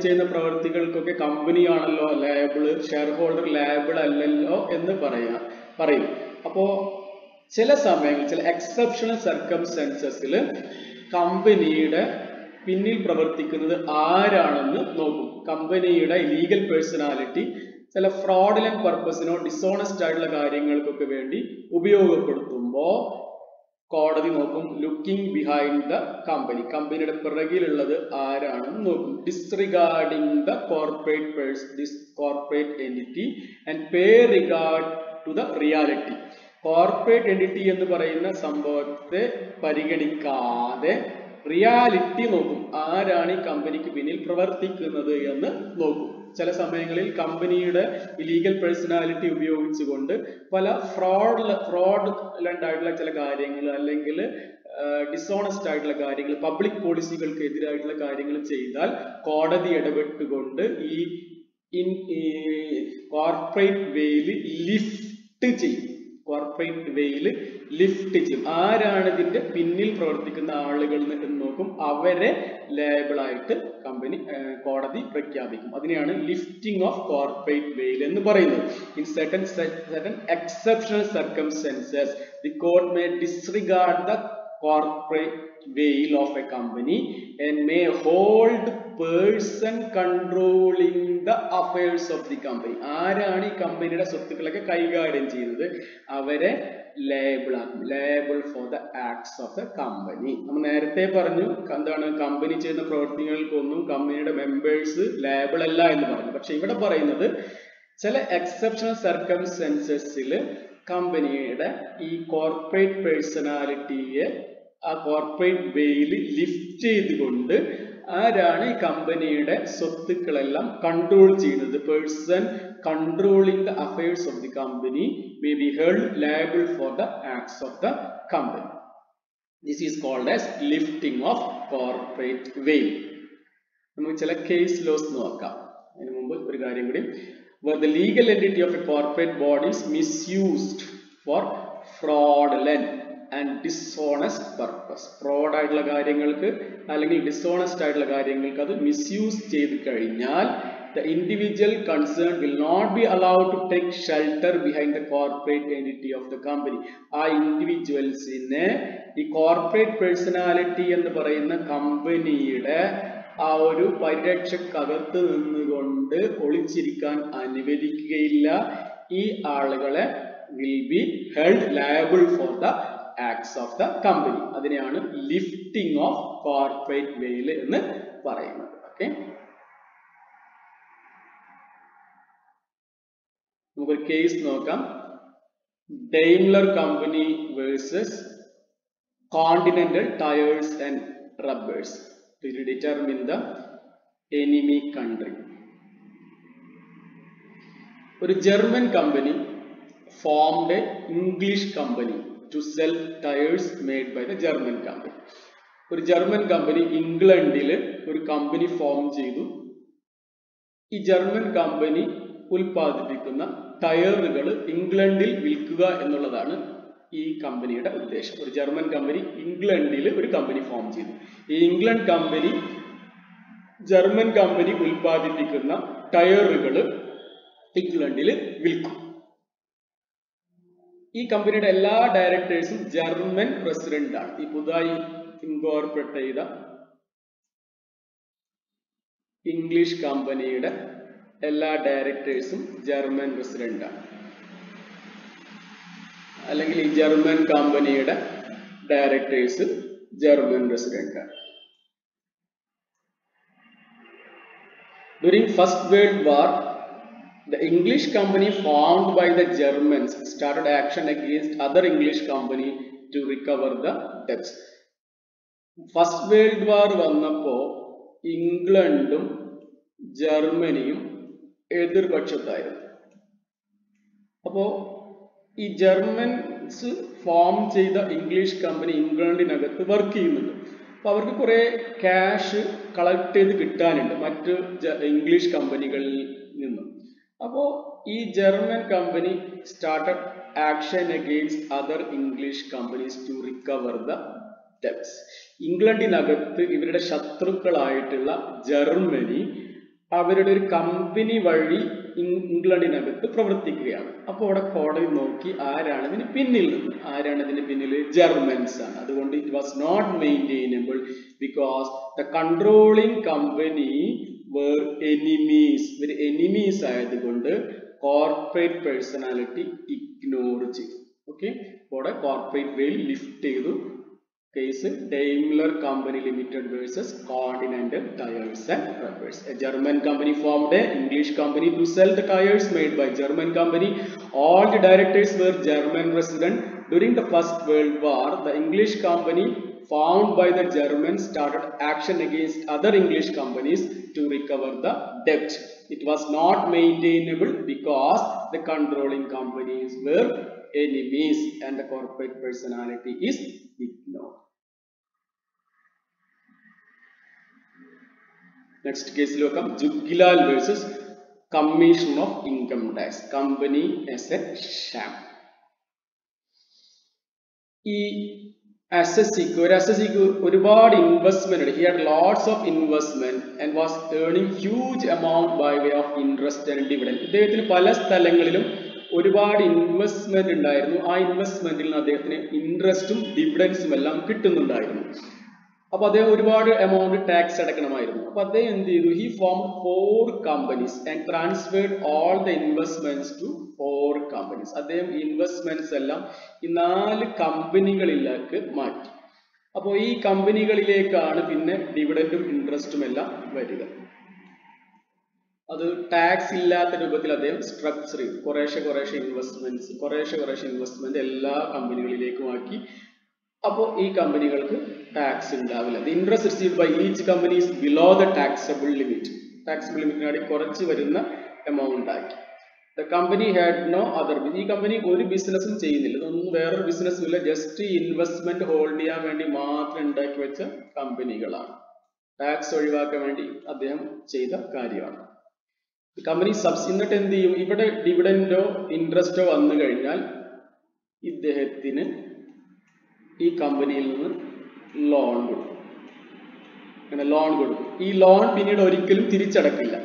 ചെയ്യുന്ന പ്രവർത്തികൾക്കൊക്കെ കമ്പനിയാണല്ലോ ലയബിൾ, ഷെയർ ഹോൾഡർ ലയബിൾ അല്ലല്ലോ എന്ന് പറയും. അപ്പോ ചില സമയങ്ങളിൽ ചില എക്സെപ്ഷണൽ സർക്കംസ്റ്റൻസസിൽ കമ്പനിയുടെ പിന്നിൽ പ്രവർത്തിക്കുന്നത് ആരാണെന്ന് നോക്കും. കമ്പനിയുടെ ലീഗൽ പേഴ്സണാലിറ്റി ചില ഫ്രോഡുലന്റ് പർപ്പസിനോ ഡിസോണസ്റ്റ് ആയിട്ടുള്ള കാര്യങ്ങൾക്കൊക്കെ വേണ്ടി ഉപയോഗപ്പെടുത്തുമ്പോൾ കോടതി നോക്കും ലുക്കിംഗ് ബിഹൈൻഡ് ദ കമ്പനി, കമ്പനിയുടെ പിറകിലുള്ളത് ആരാണെന്ന് നോക്കും. Disregarding the corporate entity and pay regard to the reality. Corporate entity എന്ന് പറയുന്ന സംഭവത്തെ പരിഗണിക്കാതെ റിയാലിറ്റി നോക്കും. ആരാണ് ഈ കമ്പനിക്ക് പിന്നിൽ പ്രവർത്തിക്കുന്നത് എന്ന് നോക്കും. ചില സമയങ്ങളിൽ കമ്പനിയുടെ ലീഗൽ പേഴ്സണാലിറ്റി ഉപയോഗിച്ചുകൊണ്ട് പല ഫ്രോഡുലന്റ് ആയിട്ടുള്ള ചില കാര്യങ്ങൾ അല്ലെങ്കിൽ ഡിസോണസ്റ്റ് ആയിട്ടുള്ള കാര്യങ്ങൾ, പബ്ലിക് പോളിസികൾക്ക് എതിരായിട്ടുള്ള കാര്യങ്ങൾ ചെയ്താൽ കോടതി ഇടപെട്ടുകൊണ്ട് ഈ കോർപ്പറേറ്റ് വെയിൽ ലിഫ്റ്റ് ചെയ്യും. കോർപ്പറേറ്റ് വേയിൽ ലിഫ്റ്റ് ചെയ്യും. ആരാണ് ഇതിന്റെ പിന്നിൽ പ്രവർത്തിക്കുന്ന ആളുകൾ എന്ന് നോക്കും. അവരെ ലയബിൾ ആയിട്ട് കോടതി പ്രഖ്യാപിക്കും. അതിനെയാണ് ലിഫ്റ്റിംഗ് ഓഫ് കോർപ്പറേറ്റ് വേയിൽ എന്ന് പറയുന്നത്. In certain exceptional circumstances the court may disregard the corporate veil of a company and may hold person controlling the affairs of the company. ആരാണ് ഈ കമ്പനിയുടെ സ്വത്തുക്കളൊക്കെ കൈകാര്യം ചെയ്യുന്നത് അവരെ liable for the acts of the company. നമ്മൾ നേരത്തെ പറഞ്ഞു എന്താണ് കമ്പനി ചെയ്യുന്ന പ്രവർത്തനങ്ങൾക്കൊന്നും കമ്പനിയുടെ മെമ്പേഴ്സ് ലയബിൾ അല്ല എന്ന് പറഞ്ഞു. പക്ഷെ ഇവിടെ പറയുന്നത് ചില എക്സെപ്ഷണൽ സർക്കംസ്റ്റൻസസിൽ കമ്പനിയുടെ ഈ കോർപ്പറേറ്റ് പേഴ്സണാലിറ്റിയെ ആ കോർപ്പറേറ്റ് വേയിൽ ലിഫ്റ്റ് ചെയ്തുകൊണ്ട് ആരാണ് ഈ കമ്പനിയുടെ സ്വത്തുക്കളെല്ലാം കൺട്രോൾ ചെയ്യുന്നത്. Person controlling the affairs of the company may be held liable for the acts of the company. This is called as lifting of corporate veil. നമുക്ക് ചില കേസ് ലോസ് നോക്കാം. അതിന് മുമ്പ് ഒരു കാര്യം കൂടി, where the legal entity of a corporate body is misused for fraudulent and dishonest purpose. Fraud ആയിട്ടുള്ള കാര്യങ്ങൾക്ക് അല്ലെങ്കിൽ ഡിസോണസ്റ്റ് ആയിട്ടുള്ള കാര്യങ്ങൾക്ക് അത് മിസ്യൂസ് ചെയ്ത് കഴിഞ്ഞാൽ the individual concerned will not be allowed to take shelter behind the corporate entity of the company. ആ ഇൻഡിവിജ്വൽസിനെ ഈ കോർപ്പറേറ്റ് പേഴ്സണാലിറ്റി എന്ന് പറയുന്ന കമ്പനിയുടെ ആ ഒരു പരിരക്ഷക്കകത്ത് നിന്നുകൊണ്ട് ഒളിച്ചിരിക്കാൻ അനുവദിക്കുകയില്ല. ഈ ആളുകളെ will be held liable for the acts of the company. അതിനെയാണ് ലിഫ്റ്റിംഗ് ഓഫ് കോർപ്പറേറ്റ് വെയിൽ എന്ന് പറയുന്നത്. ഓക്കെ, നമുക്കൊരു കേസ് നോക്കാം. Daimler company versus continental tyres and rubbers to determine the enemy country. ഒരു German company formed a English company to sell tires made by the German company. ഒരു German company ഇംഗ്ലണ്ടിൽ ഒരു company form ചെയ്തു. ഈ German company ഉൽപ്പാദിപ്പിക്കുന്ന ടയറുകൾ ഇംഗ്ലണ്ടിൽ വിൽക്കുക എന്നുള്ളതാണ് ഈ കമ്പനിയുടെ ഉദ്ദേശം. ഒരു ജർമ്മൻ കമ്പനി ഇംഗ്ലണ്ടിൽ ഒരു കമ്പനി ഫോം ചെയ്തു. ഈ ഇംഗ്ലണ്ട് കമ്പനി ജർമ്മൻ കമ്പനി ഉൽപ്പാദിപ്പിക്കുന്ന ടയറുകൾ ഇംഗ്ലണ്ടിൽ വിൽക്കും. ഈ കമ്പനിയുടെ എല്ലാ ഡയറക്ടേഴ്സും ജർമ്മൻ പ്രസിഡന്റ് ആണ്. ഈ പുതുതായി ഇൻകോർപ്പറേറ്റ് ചെയ്ത ഇംഗ്ലീഷ് കമ്പനിയുടെ എല്ലാ ഡയറക്ടേഴ്സും ജർമ്മൻ പ്രസിഡന്റ് ആണ്. അല്ലെങ്കിൽ ഈ ജർമ്മൻ കമ്പനിയുടെ ഡയറക്ടേഴ്സ് ജർമ്മൻ പ്രസിഡന്റ് ആണ്. During First World War, the English company formed by the Germans started action against other English company to recover the debts. First world war വന്നപ്പോ ഇംഗ്ലണ്ടും ജർമ്മനിയും എതിർപക്ഷത്തായിരുന്നു. അപ്പോ ഈ ജർമ്മൻസ് ഫോം ചെയ്ത ഇംഗ്ലീഷ് കമ്പനി ഇംഗ്ലണ്ടിനകത്ത് വർക്ക് ചെയ്യുന്നുണ്ട്. അപ്പൊ അവർക്ക് കുറെ ക്യാഷ് കളക്ട് ചെയ്ത് കിട്ടാനുണ്ട് മറ്റ് ഇംഗ്ലീഷ് കമ്പനികളിൽ നിന്നും. അപ്പോൾ ഈ German company started action against other English companies to recover the debts. ഇംഗ്ലണ്ടിനകത്ത് ഇവരുടെ ശത്രുക്കളായിട്ടുള്ള ജർമ്മനി അവരുടെ ഒരു കമ്പനി വഴി ഇംഗ്ലണ്ടിനകത്ത് പ്രവർത്തിക്കുകയാണ്. അപ്പോൾ അവിടെ കോടതി നോക്കി ആരാണ് ഇതിന് പിന്നിൽ നിന്ന്. ആരാണ് ഇതിന് പിന്നിൽ? ജർമ്മൻസ് ആണ്. അതുകൊണ്ട് it was not maintainable because the controlling company were enemies. ഇവർ എനിമീസ് ആയതുകൊണ്ട് കോർപ്പറേറ്റ് പേഴ്സണാലിറ്റി ഇഗ്നോർ ചെയ്തു. ഓക്കെ, അവിടെ കോർപ്പറേറ്റ് വെയിൽ ലിഫ്റ്റ് ചെയ്തു. Case Daimler Company Limited versus Continental Tires and Rubbers. A German company formed an English company to sell the tires made by German company. All the directors were German resident. During the First World War, the English company formed by the Germans started action against other English companies to recover the debt. It was not maintainable because the controlling companies were enemies and the corporate personality is ignored. Next case look up Juggilal versus Commission of Income Tax. Company as a sham. ഈ SSCക്ക് ഒരുപാട് investment ഉണ്ട്. He had lots of investment and was earning huge amount by way of interest and dividend. ഇദ്ദേഹത്തിന് പല സ്ഥലങ്ങളിലും ഒരുപാട് investment ഉണ്ടായിരുന്നു. ആ ഇൻവെസ്റ്റ്മെന്റിൽ നിന്ന് അദ്ദേഹത്തിന് ഇൻട്രസ്റ്റും ഡിവിഡൻസും എല്ലാം കിട്ടുന്നുണ്ടായിരുന്നു. അപ്പൊ അദ്ദേഹം ഒരുപാട് എമൗണ്ട് ടാക്സ് അടക്കണമായിരുന്നു. അപ്പൊ അദ്ദേഹം എന്ത് ചെയ്തു? He formed 4 companies and transferred all the investments to 4 companies. അദ്ദേഹം ഇൻവെസ്റ്റ്മെന്റ്സ് എല്ലാം ഈ 4 കമ്പനികളിലേക്ക് മാറ്റി. അപ്പോൾ ഈ കമ്പനികളിലേക്കാണ് പിന്നെ ഡിവിഡൻഡും ഇൻട്രസ്റ്റും എല്ലാം വരിക. അത് ടാക്സ് ഇല്ലാത്ത രൂപത്തിൽ അദ്ദേഹം സ്ട്രക്ചർ ചെയ്തു. കുറേശ്ശെ ഇൻവെസ്റ്റ്മെന്റ് എല്ലാ കമ്പനികളിലേക്കും ആക്കി. അപ്പോൾ ഈ കമ്പനികൾക്ക് ടാക്സ് ഉണ്ടാവില്ല. The interest received by each company is below the taxable limit. Taxable ലിമിറ്റിനാടി കുറച്ച് വരുന്ന എമൗണ്ട് ആക്കി. The company had no other. ഈ കമ്പനി ഒരു ബിസിനസ്സും ചെയ്യുന്നില്ല. ഇതൊന്നും വേറൊരു ബിസിനസ്സും ഇല്ല. ജസ്റ്റ് ഇൻവെസ്റ്റ്മെന്റ് ഹോൾഡ് ചെയ്യാൻ വേണ്ടി മാത്രം ഉണ്ടാക്കി വെച്ച കമ്പനികളാണ്. ടാക്സ് ഒഴിവാക്കാൻ വേണ്ടി അദ്ദേഹം ചെയ്ത കാര്യമാണ്. കമ്പനി എന്നിട്ട് എന്ത് ചെയ്യും? ഇവിടെ ഡിവിഡൻഡോ ഇൻട്രസ്റ്റോ വന്നു കഴിഞ്ഞാൽ ഇദ്ദേഹത്തിന് ഈ കമ്പനിയിൽ നിന്ന് ലോൺ കൊടുക്കും. ഈ ലോൺ പിന്നീട് ഒരിക്കലും തിരിച്ചടക്കില്ല.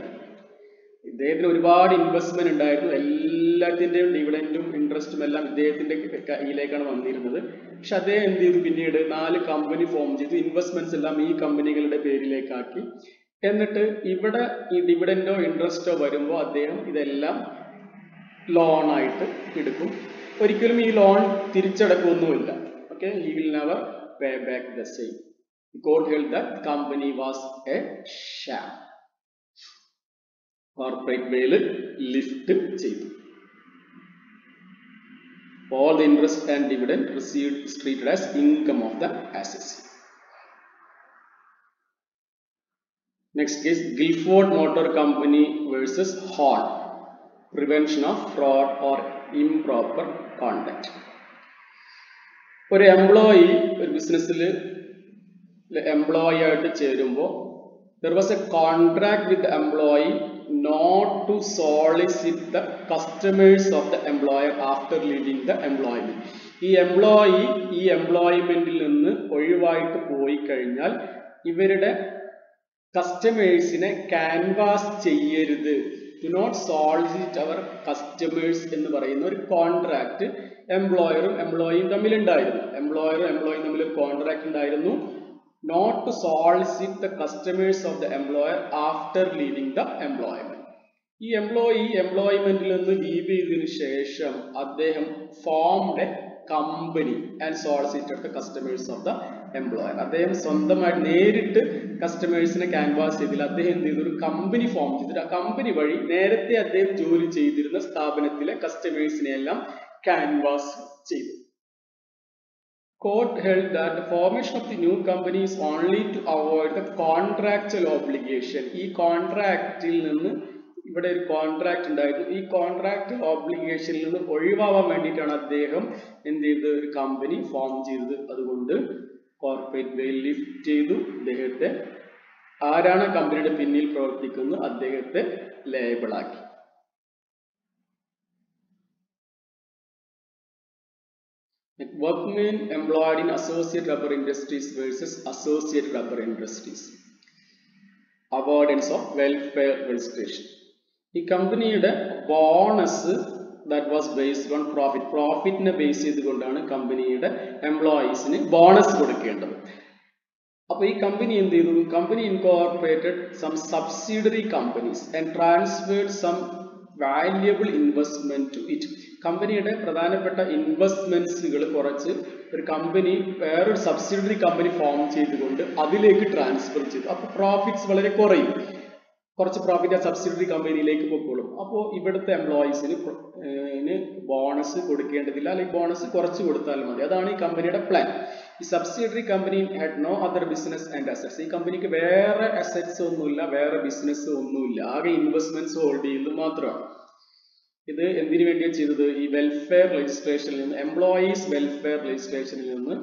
ഇദ്ദേഹത്തിന് ഒരുപാട് ഇൻവെസ്റ്റ്മെന്റ് ഉണ്ടായിരുന്നു. എല്ലാത്തിന്റെയും ഡിവിഡൻഡും ഇൻട്രസ്റ്റും എല്ലാം ഇദ്ദേഹത്തിന്റെ കയ്യിലേക്കാണ് വന്നിരുന്നത്. പക്ഷെ അദ്ദേഹം എന്ത് ചെയ്തു? പിന്നീട് 4 കമ്പനി ഫോം ചെയ്തു. ഇൻവെസ്റ്റ്മെന്റ്സ് എല്ലാം ഈ കമ്പനികളുടെ പേരിലേക്കാക്കി. എന്നിട്ട് ഇവിടെ ഈ ഡിവിഡൻഡോ ഇൻട്രസ്റ്റോ വരുമ്പോൾ അദ്ദേഹം ഇതെല്ലാം ലോണായിട്ട് എടുക്കും. ഒരിക്കലും ഈ loan തിരിച്ചടക്കൊന്നുമില്ല. Okay, he will never pay back the same. The court held that company was a sham. Corporate veil lift ചെയ്തു. All the interest and dividend received is treated as income of the assessee. Next case, Guilford Motor Company versus Horn. Prevention of fraud or improper conduct. ഒരു employee ഒരു ബിസിനസ്സിൽ employee ആയിട്ട് ചേരുമ്പോൾ there was a contract with the employee not to solicit the customers of the employer after leaving the employment. ഈ employee ഈ എംപ്ലോയ്മെന്റിൽ നിന്ന് ഒഴിവായിട്ട് പോയി കഴിഞ്ഞാൽ ഇവരുടെ കസ്റ്റമേഴ്സിനെ ക്യാൻവാസ് ചെയ്യരുത്. Do not solicit our customers എന്ന് പറയുന്ന ഒരു കോൺട്രാക്ട് എംപ്ലോയറും എംപ്ലോയിയും തമ്മിലുണ്ടായിരുന്നു. എംപ്ലോയറും എംപ്ലോയിയും തമ്മിൽ ഒരു കോൺട്രാക്ട് ഉണ്ടായിരുന്നു. Not to solicit the customers of the employer after leaving the employment. ഈ എംപ്ലോയി എംപ്ലോയ്മെന്റിൽ നിന്ന് ലീവ് ചെയ്തതിനു ശേഷം അദ്ദേഹം formed a company and solicited the customers of the employer. അദ്ദേഹം സ്വന്തമായിട്ട് നേരിട്ട് കസ്റ്റമേഴ്സിനെ ക്യാൻവാസ് ചെയ്തില്ല. അദ്ദേഹം എന്ത് ചെയ്തു? ഒരു കമ്പനി ഫോം ചെയ്തിട്ട് ആ കമ്പനി വഴി നേരത്തെ അദ്ദേഹം ജോലി ചെയ്തിരുന്ന സ്ഥാപനത്തിലെ കസ്റ്റമേഴ്സിനെ എല്ലാം canvas ചെയ്തു. Court held that the formation of the new company is only to avoid the contractual obligation. ഈ കോൺട്രാക്റ്റിൽ നിന്ന് ഇവിടെ ഒരു കോൺട്രാക്ട് ഉണ്ടായിരുന്നു. ഈ കോൺട്രാക്ട് ഓബ്ലിഗേഷനിൽ നിന്ന് ഒഴിവാവാൻ വേണ്ടിയിട്ടാണ് അദ്ദേഹം എന്ത് ചെയ്തത്? ഒരു കമ്പനി ഫോം ചെയ്തത്. അതുകൊണ്ട് കോർപ്പറേറ്റ് വെയിൽ ലിഫ്റ്റ് ചെയ്തു. അദ്ദേഹത്തെ ആരാണ് കമ്പനിയുടെ പിന്നിൽ പ്രവർത്തിക്കുന്നത് അദ്ദേഹത്തെ ലേബിൾ ആക്കി. Workmen employed in Associate Rubber Industries versus Associate Rubber Industries. Avoidance of welfare registration. ഈ കമ്പനിയുടെ bonus that was based on profit. പ്രോഫിറ്റിനെ ബേസ് ചെയ്തുകൊണ്ടാണ് കമ്പനിയുടെ എംപ്ലോയീസിന് ബോണസ് കൊടുക്കേണ്ടത്. അപ്പോൾ ഈ കമ്പനി എന്ത് ചെയ്തു? Company incorporated some subsidiary companies and transferred some valuable investment to it. കമ്പനിയുടെ പ്രധാനപ്പെട്ട ഇൻവെസ്റ്റ്മെന്റ്സുകൾ കുറച്ച് ഒരു കമ്പനി വേറൊരു സബ്സിഡറി കമ്പനി ഫോം ചെയ്തുകൊണ്ട് അതിലേക്ക് ട്രാൻസ്ഫർ ചെയ്തു. അപ്പോൾ പ്രോഫിറ്റ്സ് വളരെ കുറയും. കുറച്ച് പ്രോഫിറ്റ് ആ സബ്സിഡറി കമ്പനിയിലേക്ക് പൊക്കോളും. അപ്പോൾ ഇവിടുത്തെ എംപ്ലോയീസിന് ബോണസ് കൊടുക്കേണ്ടതില്ല, അല്ലെങ്കിൽ ബോണസ് കുറച്ച് കൊടുത്താൽ മതി. അതാണ് ഈ കമ്പനിയുടെ പ്ലാൻ. ഈ subsidiary company had no other business and assets. ഈ കമ്പനിക്ക് വേറെ അസറ്റ്സ് ഒന്നുമില്ല, വേറെ ബിസിനസ് ഒന്നുമില്ല, ആകെ ഇൻവെസ്റ്റ്മെന്റ്സ് ഹോൾഡ് ചെയ്യുന്നത് മാത്രമാണ്. ഇത് എന്തിനു വേണ്ടിയാണ് ചെയ്തത്? ഈ വെൽഫെയർ ലെജിസ്ലേഷനിൽ നിന്ന്, എംപ്ലോയീസ് വെൽഫെയർ ലെജിസ്ലേഷനിൽ നിന്ന്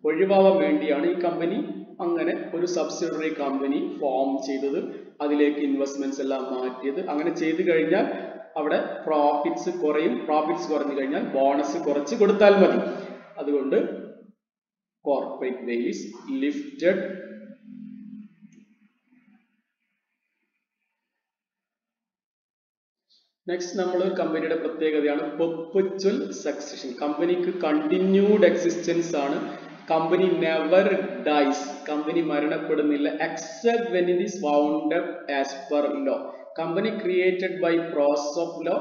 ഒഴിവാവാൻ വേണ്ടിയാണ് ഈ കമ്പനി അങ്ങനെ ഒരു സബ്സിഡറി കമ്പനി ഫോം ചെയ്തത്, അതിലേക്ക് ഇൻവെസ്റ്റ്മെന്റ്സ് എല്ലാം മാറ്റിയത്. അങ്ങനെ ചെയ്തു കഴിഞ്ഞാൽ അവിടെ പ്രോഫിറ്റ്സ് കുറയും. പ്രോഫിറ്റ്സ് കുറഞ്ഞു കഴിഞ്ഞാൽ ബോണസ് കുറച്ച് കൊടുത്താൽ മതി. അതുകൊണ്ട് corporate veil is lifted. Next നമ്മൾ കമ്പനിയുടെ പ്രത്യേകതയാണ് പെർപെച്വൽ സക്സഷൻ. കമ്പനിക്ക് കണ്ടിന്യൂഡ് എക്സിസ്റ്റൻസ് ആണ്. Company never dies. കമ്പനി മരണപ്പെടുന്നില്ല except when it is wounded as per law. Company created by process of law.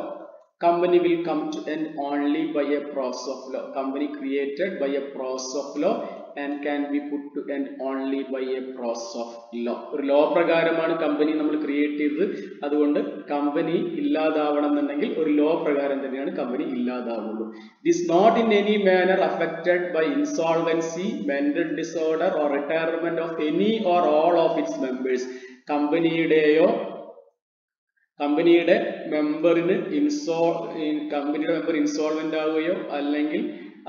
Company will come to end only by a process of law. Company created by a process of law and can be put to end only by a process of law. ഒരു law പ്രകാരമാണ് company നമ്മൾ create ചെയ്തത്. അതുകൊണ്ട് company ഇല്ലാതാവണം എന്നുണ്ടെങ്കിൽ ഒരു law പ്രകാരം തന്നെയാണ് company ഇല്ലാതാവുള്ളൂ. It is not in any manner affected by insolvency, mental disorder or retirement of any or all of its members. കമ്പനിയുടെ മെമ്പറിന് കമ്പനിയുടെ മെമ്പർ ഇൻസോൾവെന്റ് ആവുകയോ അല്ലെങ്കിൽ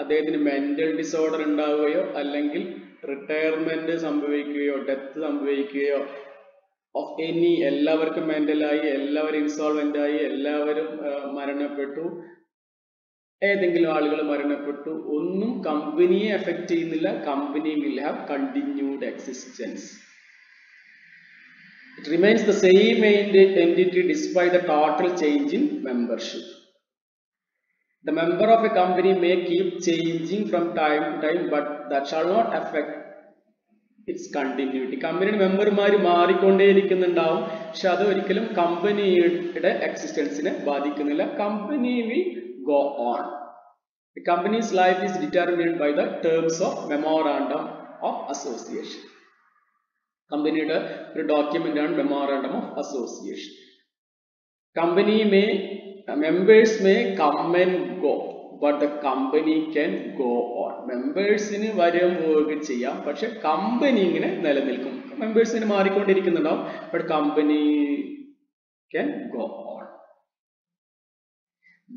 അദ്ദേഹത്തിന് മെന്റൽ ഡിസോർഡർ ഉണ്ടാവുകയോ അല്ലെങ്കിൽ റിട്ടയർമെന്റ് സംഭവിക്കുകയോ ഡെത്ത് സംഭവിക്കുകയോ ഓഫ് എനി, എല്ലാവർക്കും മെന്റലായി, എല്ലാവരും ഇൻസോൾവെന്റ് ആയി, എല്ലാവരും മരണപ്പെട്ടു, ഏതെങ്കിലും ആളുകൾ മരണപ്പെട്ടു, ഒന്നും കമ്പനിയെ എഫക്ട് ചെയ്യുന്നില്ല. Company will have continued existence. It remains the same entity despite the total change in membership. The member of a company may keep changing from time to time, but that shall not affect its continuity. കമ്പനിയുടെ മെമ്പർമാർ മാറിക്കൊണ്ടേയിരിക്കുന്നുണ്ടാവും, പക്ഷെ അത് ഒരിക്കലും കമ്പനിയുടെ എക്സിസ്റ്റൻസിനെ ബാധിക്കുന്നില്ല. Company will go on. The company's life is determined by the terms of memorandum of association. കമ്പനിയുടെ ഒരു document ആണ് memorandum of association. Company members may come and go but the company can go on. മെമ്പേഴ്സിന് വരും പോവുക ചെയ്യാം, പക്ഷെ company ഇങ്ങനെ നിലനിൽക്കും. മെമ്പേഴ്സിന് മാറിക്കൊണ്ടിരിക്കുന്നുണ്ടാവും, but company can go on.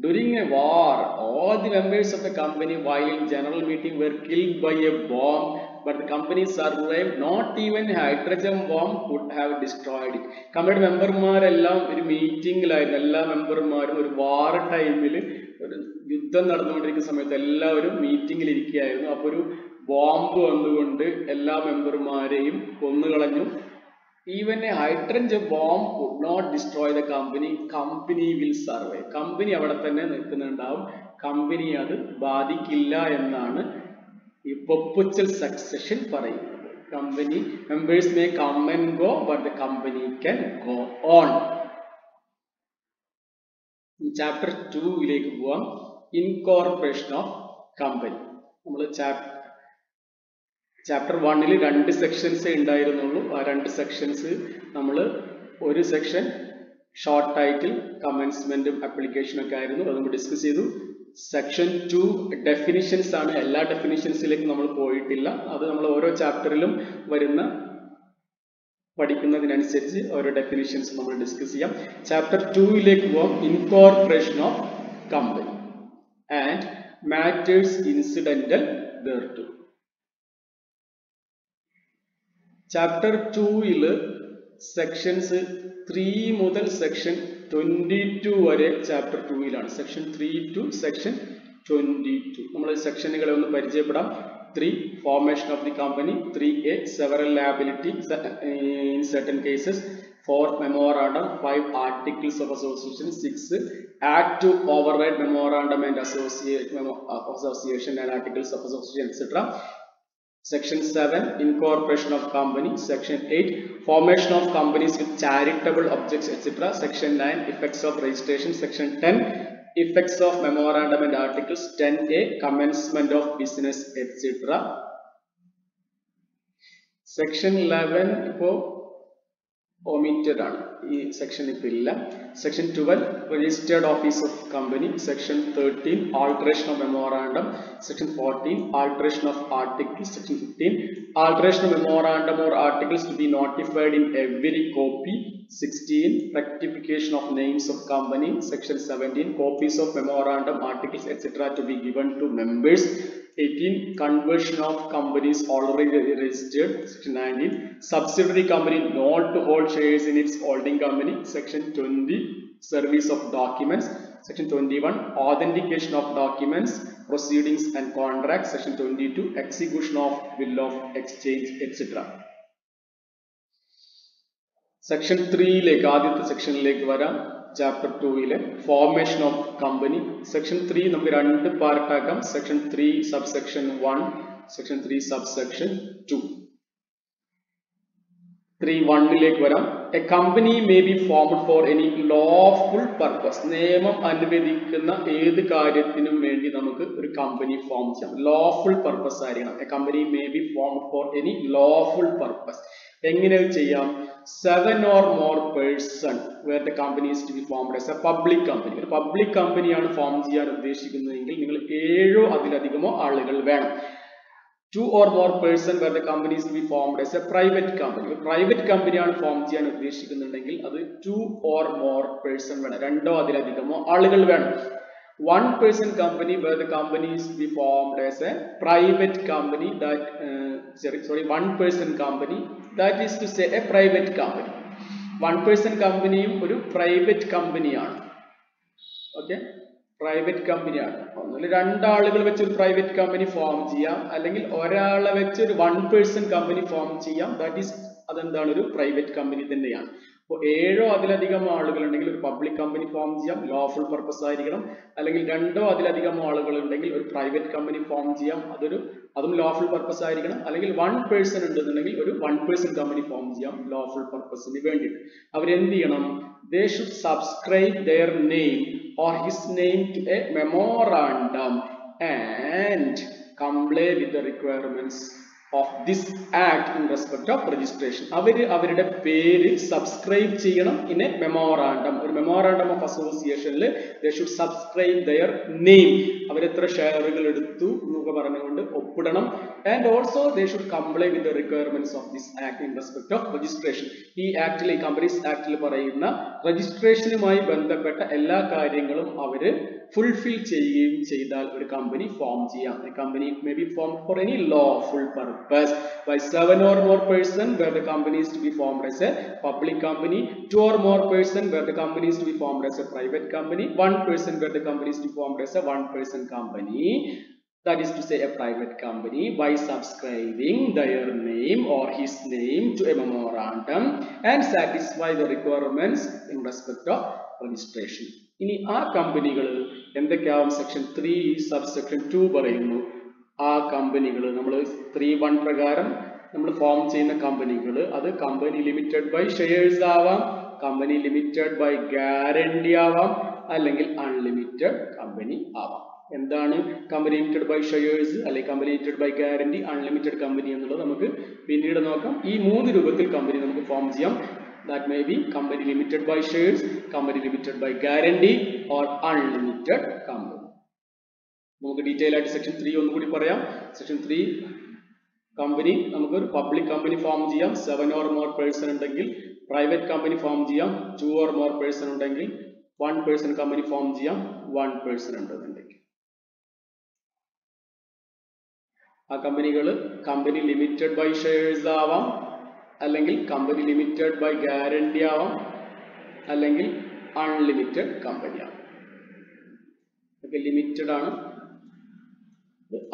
During a war, all the members of the company while in general meeting were killed by a bomb, but the company survived. Not even hydrogen bomb could have destroyed it. കമ്പനിയുടെ മെമ്പർമാരെല്ലാം ഒരു മീറ്റിംഗിലായിരുന്നു. എല്ലാ മെമ്പർമാരും ഒരു വാർ ടൈമിൽ, ഒരു യുദ്ധം നടന്നുകൊണ്ടിരിക്കുന്ന സമയത്ത് എല്ലാവരും മീറ്റിംഗിൽ ഇരിക്കുകയായിരുന്നു. അപ്പോൾ ഒരു ബോംബ് വന്നുകൊണ്ട് എല്ലാ മെമ്പർമാരെയും കൊന്നുകളഞ്ഞു. Even a hydrogen bomb could not destroy the company. Company will survive. Company അവിടെ തന്നെ നിൽക്കുന്നുണ്ടാവും, കമ്പനി അത് ബാധിക്കില്ല എന്നാണ് ഈ പെർപെച്വൽ സക്സഷൻ പറയുന്നത്. Company members may come and go but the company can go on. Chapter 2 പോവാം. Incorporation of company. നമ്മൾ ചാപ്റ്റർ 1 2 സെക്ഷൻസ് ഉണ്ടായിരുന്നുള്ളൂ. ആ 2 സെക്ഷൻസ് നമ്മൾ ഒരു സെക്ഷൻ ഷോർട്ട് ടൈറ്റിൽ കമൻസ്മെന്റും ആപ്ലിക്കേഷനും ഒക്കെ ആയിരുന്നു, അത് നമ്മൾ ഡിസ്കസ് ചെയ്തു. സെക്ഷൻ 2 ഡെഫിനിഷൻസ് ആണ്. എല്ലാ ഡെഫിനിഷൻസിലേക്കും നമ്മൾ പോയിട്ടില്ല. അത് നമ്മൾ ഓരോ ചാപ്റ്ററിലും പഠിക്കുന്നതിനനുസരിച്ച് ഓരോ ഡെഫിനിഷൻസ് നമ്മൾ ഡിസ്കസ് ചെയ്യാം. ചാപ്റ്റർ 2 പോവാം. Incorporation of company and matters incidental thereto. Chapter 2 sections 3 മുതൽ സെക്ഷൻ 22 വരെ ചാപ്റ്റർ 2 സെക്ഷൻ 3 to സെക്ഷൻ 22 നമ്മൾ സെക്ഷനുകളെ ഒന്ന് പരിചയപ്പെടാം. 3 formation of the company, 3A several liability in certain cases, 4 memorandum, 5 articles of association, 6 act two override memorandum and association and articles of association etcetera. Section 7 incorporation of company. Section 8 formation of companies with charitable objects etc. Section 9 effects of registration. Section 10 effects of memorandum and articles. 10A commencement of business etc. Section 11 ipo omitted ആണ്, ഈ section ഇപ്പൊ ഇല്ല. Section 12 registered office of company. Section 13 alteration of memorandum. Section 14 alteration of articles. Section 15 alteration of memorandum or articles to be notified in every copy. 16 rectification of names of company. Section 17 copies of memorandum, articles etc. to be given to members. 18 conversion of companies already registered. Section 19 subsidiary company not to hold shares in its holding company. Section 20 service of documents. Section 21, authentication of documents, proceedings and contracts. Section 22, execution of will of exchange, etc. Section 3 ആദ്യത്തെ സെക്ഷനിലേക്ക് വരാം. Chapter 2 formation of company. Section 3 നമുക്ക് രണ്ട് പാർട്ടാക്കാം. Section 3 subsection 1, section 3 subsection 2. 3.1 വരാം. A company may be formed for any lawful purpose. നിയമം അനുവദിക്കുന്ന ഏത് കാര്യത്തിനും വേണ്ടി നമുക്ക് ഒരു കമ്പനി ഫോം ചെയ്യാം. ലോഫുൾ പർപ്പസ് ആയിരിക്കണം. A company may be formed for any lawful purpose. എങ്ങനെ ചെയ്യാം? 7 or more person where the company is to be formed as a public company. ഒരു പബ്ലിക് കമ്പനിയാണ് ഫോം ചെയ്യാൻ ഉദ്ദേശിക്കുന്നതെങ്കിൽ നിങ്ങൾ 7 അതിലധികമോ ആളുകൾ വേണം. 2 or more person where the company is to be formed as a private company. ഒരു പ്രൈവറ്റ് കമ്പനിയാണ് form ചെയ്യാൻ ഉദ്ദേശിക്കുന്നുണ്ടെങ്കിൽ അത് 2 or more person വേണം. 2 അതിലധികമോ ആളുകൾ വേണം. 1 person company where the company is to be formed as a private company that 1 person company, that is to say a private company. 1 person കമ്പനിയും ഒരു പ്രൈവറ്റ് കമ്പനിയാണ്. ഓക്കെ, പ്രൈവറ്റ് കമ്പനിയാണ്. ഒന്നുമില്ല, രണ്ടാളുകൾ വെച്ച് ഒരു പ്രൈവറ്റ് കമ്പനി ഫോം ചെയ്യാം, അല്ലെങ്കിൽ ഒരാളെ വെച്ച് ഒരു 1 person കമ്പനി ഫോം ചെയ്യാം. അതെന്താണ്? ഒരു പ്രൈവറ്റ് കമ്പനി തന്നെയാണ്. അപ്പോൾ 7 അതിലധികം ആളുകൾ ഉണ്ടെങ്കിൽ ഒരു പബ്ലിക് കമ്പനി ഫോം ചെയ്യാം, ലോഫുൾ പർപ്പസ് ആയിരിക്കണം. അല്ലെങ്കിൽ 2 അതിലധികം ആളുകൾ ഉണ്ടെങ്കിൽ ഒരു പ്രൈവറ്റ് കമ്പനി ഫോം ചെയ്യാം, അതും ലോഫുൾ പർപ്പസ് ആയിരിക്കണം. അല്ലെങ്കിൽ 1 person ഉണ്ടെന്നുണ്ടെങ്കിൽ ഒരു 1 person കമ്പനി ഫോം ചെയ്യാം ലോഫുൾ പർപ്പസിന് വേണ്ടിയിട്ട്. അവരെന്ത് ചെയ്യണം? They should subscribe their name or his name to a memorandum and comply with the requirements of this act in respect of registration. അവരുടെ പേര് സബ്സ്ക്രൈബ് ചെയ്യണം in a memorandum. ഒരു memorandum of അസോസിയേഷനിൽ they should subscribe their name. അവരെത്ര ഷെയറുകൾ എടുത്തു എന്നൊക്കെ പറഞ്ഞുകൊണ്ട് ഒപ്പിടണം. And also they should comply with the requirements of this act in respect of registration. ഈ ആക്ടിൽ, ഈ കമ്പനീസ് ആക്ടിൽ പറയുന്ന രജിസ്ട്രേഷനുമായി ബന്ധപ്പെട്ട എല്ലാ കാര്യങ്ങളും അവര് ഫുൾഫിൽ ചെയ്യുകയും ചെയ്താൽ ഒരു കമ്പനി ഫോം ചെയ്യാം. A company may be formed for any lawful purpose by 7 or more person where the company is to be formed as a public company, 2 or more person where the company is to be formed as a private company, 1 person where the company is to be formed as a 1 person company, that is to say a private company, by subscribing their name or his name to a memorandum and satisfy the requirements in respect of registration. ഇനി ആ കമ്പനികൾ എന്തൊക്കെയാവും? Section 3 subsection 2 പറയുന്നു. ആ കമ്പനികൾ നമ്മൾ 3.1 പ്രകാരം നമ്മൾ form ചെയ്യുന്ന കമ്പനികൾ, അത് കമ്പനി ലിമിറ്റഡ് ബൈ ഷെയർസ് ആവാം, കമ്പനി ലിമിറ്റഡ് ബൈ ഗ്യാരണ്ടി ആവാം, അല്ലെങ്കിൽ അൺലിമിറ്റഡ് കമ്പനി ആവാം. എന്താണ് കമ്പനി ലിമിറ്റഡ് ബൈ ഷെയർസ്, അല്ലെങ്കിൽ company limited by guarantee, unlimited company എന്നുള്ളത് നമുക്ക് പിന്നീട് നോക്കാം. ഈ 3 രൂപത്തിൽ കമ്പനി നമുക്ക് ഫോം ചെയ്യാം. That may be company limited by shares, company limited by guarantee or unlimited company. നമുക്ക് ഡീറ്റെയിൽ ആയിട്ട് സെക്ഷൻ 3 ഒന്നുകൂടി പറയാം. സെക്ഷൻ 3 കമ്പനി നമുക്ക് ഒരു പബ്ലിക് കമ്പനി ഫോം ചെയ്യാം. 7 or more person ഉണ്ടെങ്കിൽ പ്രൈവറ്റ് കമ്പനി ഫോം ചെയ്യാം. 2 or more person ഉണ്ടെങ്കിൽ 1 person കമ്പനി ഫോം ചെയ്യാം. 1 person ഉണ്ടെന്നുണ്ടെങ്കിൽ ആ കമ്പനികൾ കമ്പനി ലിമിറ്റഡ് ബൈ ഷെയർസ് ആവാം, അല്ലെങ്കിൽ കമ്പനി ലിമിറ്റഡ് ബൈ ഗ്യാരണ്ടി ആവാം, അല്ലെങ്കിൽ അൺലിമിറ്റഡ് കമ്പനി ആവാം. ഓക്കെ, ലിമിറ്റഡ് ആണ്,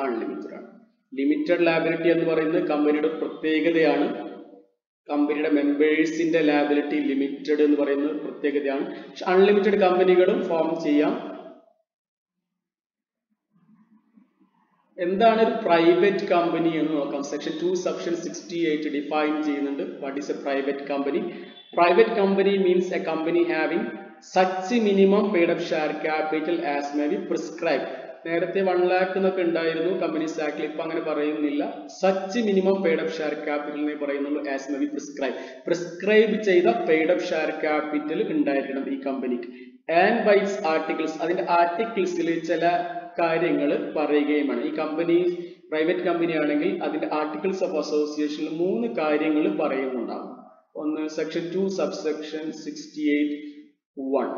അൺലിമിറ്റഡ് ആണ്. ലിമിറ്റഡ് ലാബിലിറ്റി എന്ന് പറയുന്നത് കമ്പനിയുടെ പ്രത്യേകതയാണ്. കമ്പനിയുടെ മെമ്പേഴ്സിന്റെ ലാബിലിറ്റി ലിമിറ്റഡ് എന്ന് പറയുന്നത് പ്രത്യേകതയാണ്. പക്ഷെ അൺലിമിറ്റഡ് കമ്പനികളും ഫോം ചെയ്യാം. എന്താണ് ഒരു പ്രൈവറ്റ് കമ്പനി എന്ന് നോക്കാം. സെക്ഷൻ 2 സെക്ഷൻ 68 ഡിഫൈൻ ചെയ്യുന്നുണ്ട്. What is A private company? Private company means a company having such minimum paid up share capital as may be prescribe. നേരത്തെ 1 lakh എന്നൊക്കെ ഉണ്ടായിരുന്നു കമ്പനീസ് ആക്ടിൽ, ഇപ്പൊ അങ്ങനെ പറയുന്നില്ല. Such minimum paid up share capital എന്നേ പറയുന്നുള്ളൂ. As may be prescribe ചെയ്ത paid up share capital ഉണ്ടായിരിക്കണം ഈ കമ്പനിക്ക്. ആൻഡ് ബൈ ഇറ്റ്സ് ആർട്ടിക്കിൾസ്, അതിന്റെ ആർട്ടിക്കിൾസിൽ ചില കാര്യങ്ങൾ പറയുകയുമാണ്. ഈ കമ്പനി പ്രൈവറ്റ് കമ്പനി ആണെങ്കിൽ അതിന്റെ ആർട്ടിക്കിൾസ് ഓഫ് അസോസിയേഷനിൽ 3 കാര്യങ്ങൾ പറയുന്നുണ്ടാവും. ഒന്ന് section 2 subsection 68(1)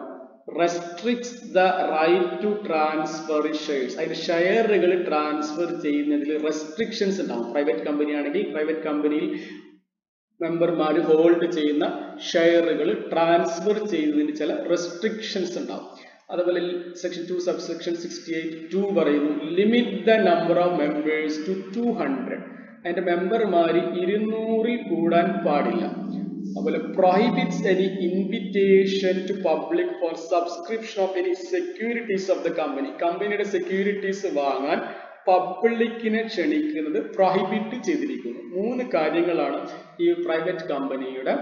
restricts the right to transfer shares. അതിന്റെ ഷെയറുകൾ ട്രാൻസ്ഫർ ചെയ്യുന്നതിൽ റെസ്ട്രിക്ഷൻസ് ഉണ്ടാവും. പ്രൈവറ്റ് കമ്പനി ആണെങ്കിൽ പ്രൈവറ്റ് കമ്പനിയിൽ മെമ്പർമാർ ഹോൾഡ് ചെയ്യുന്ന ഷെയറുകൾ ട്രാൻസ്ഫർ ചെയ്യുന്നതിന് ചില റെസ്ട്രിക്ഷൻസ് ഉണ്ടാവും. അതുപോലെ സെക്ഷൻ 2 സബ്സെക്ഷൻ 68(2) പറയുന്നു limit the number of members to 200. അതിന്റെ മെമ്പർമാർ 200-ൽ കൂടാൻ പാടില്ല. അതുപോലെ prohibits any invitation to public for subscription of any securities of the company. കമ്പനിയുടെ സെക്യൂരിറ്റീസ് വാങ്ങാൻ പബ്ലിക്കിനെ ക്ഷണിക്കുന്നത് പ്രൊഹിബിറ്റ് ചെയ്തിരിക്കുന്നു. 3 കാര്യങ്ങളാണ് ഈ പ്രൈവറ്റ് കമ്പനിയുടെ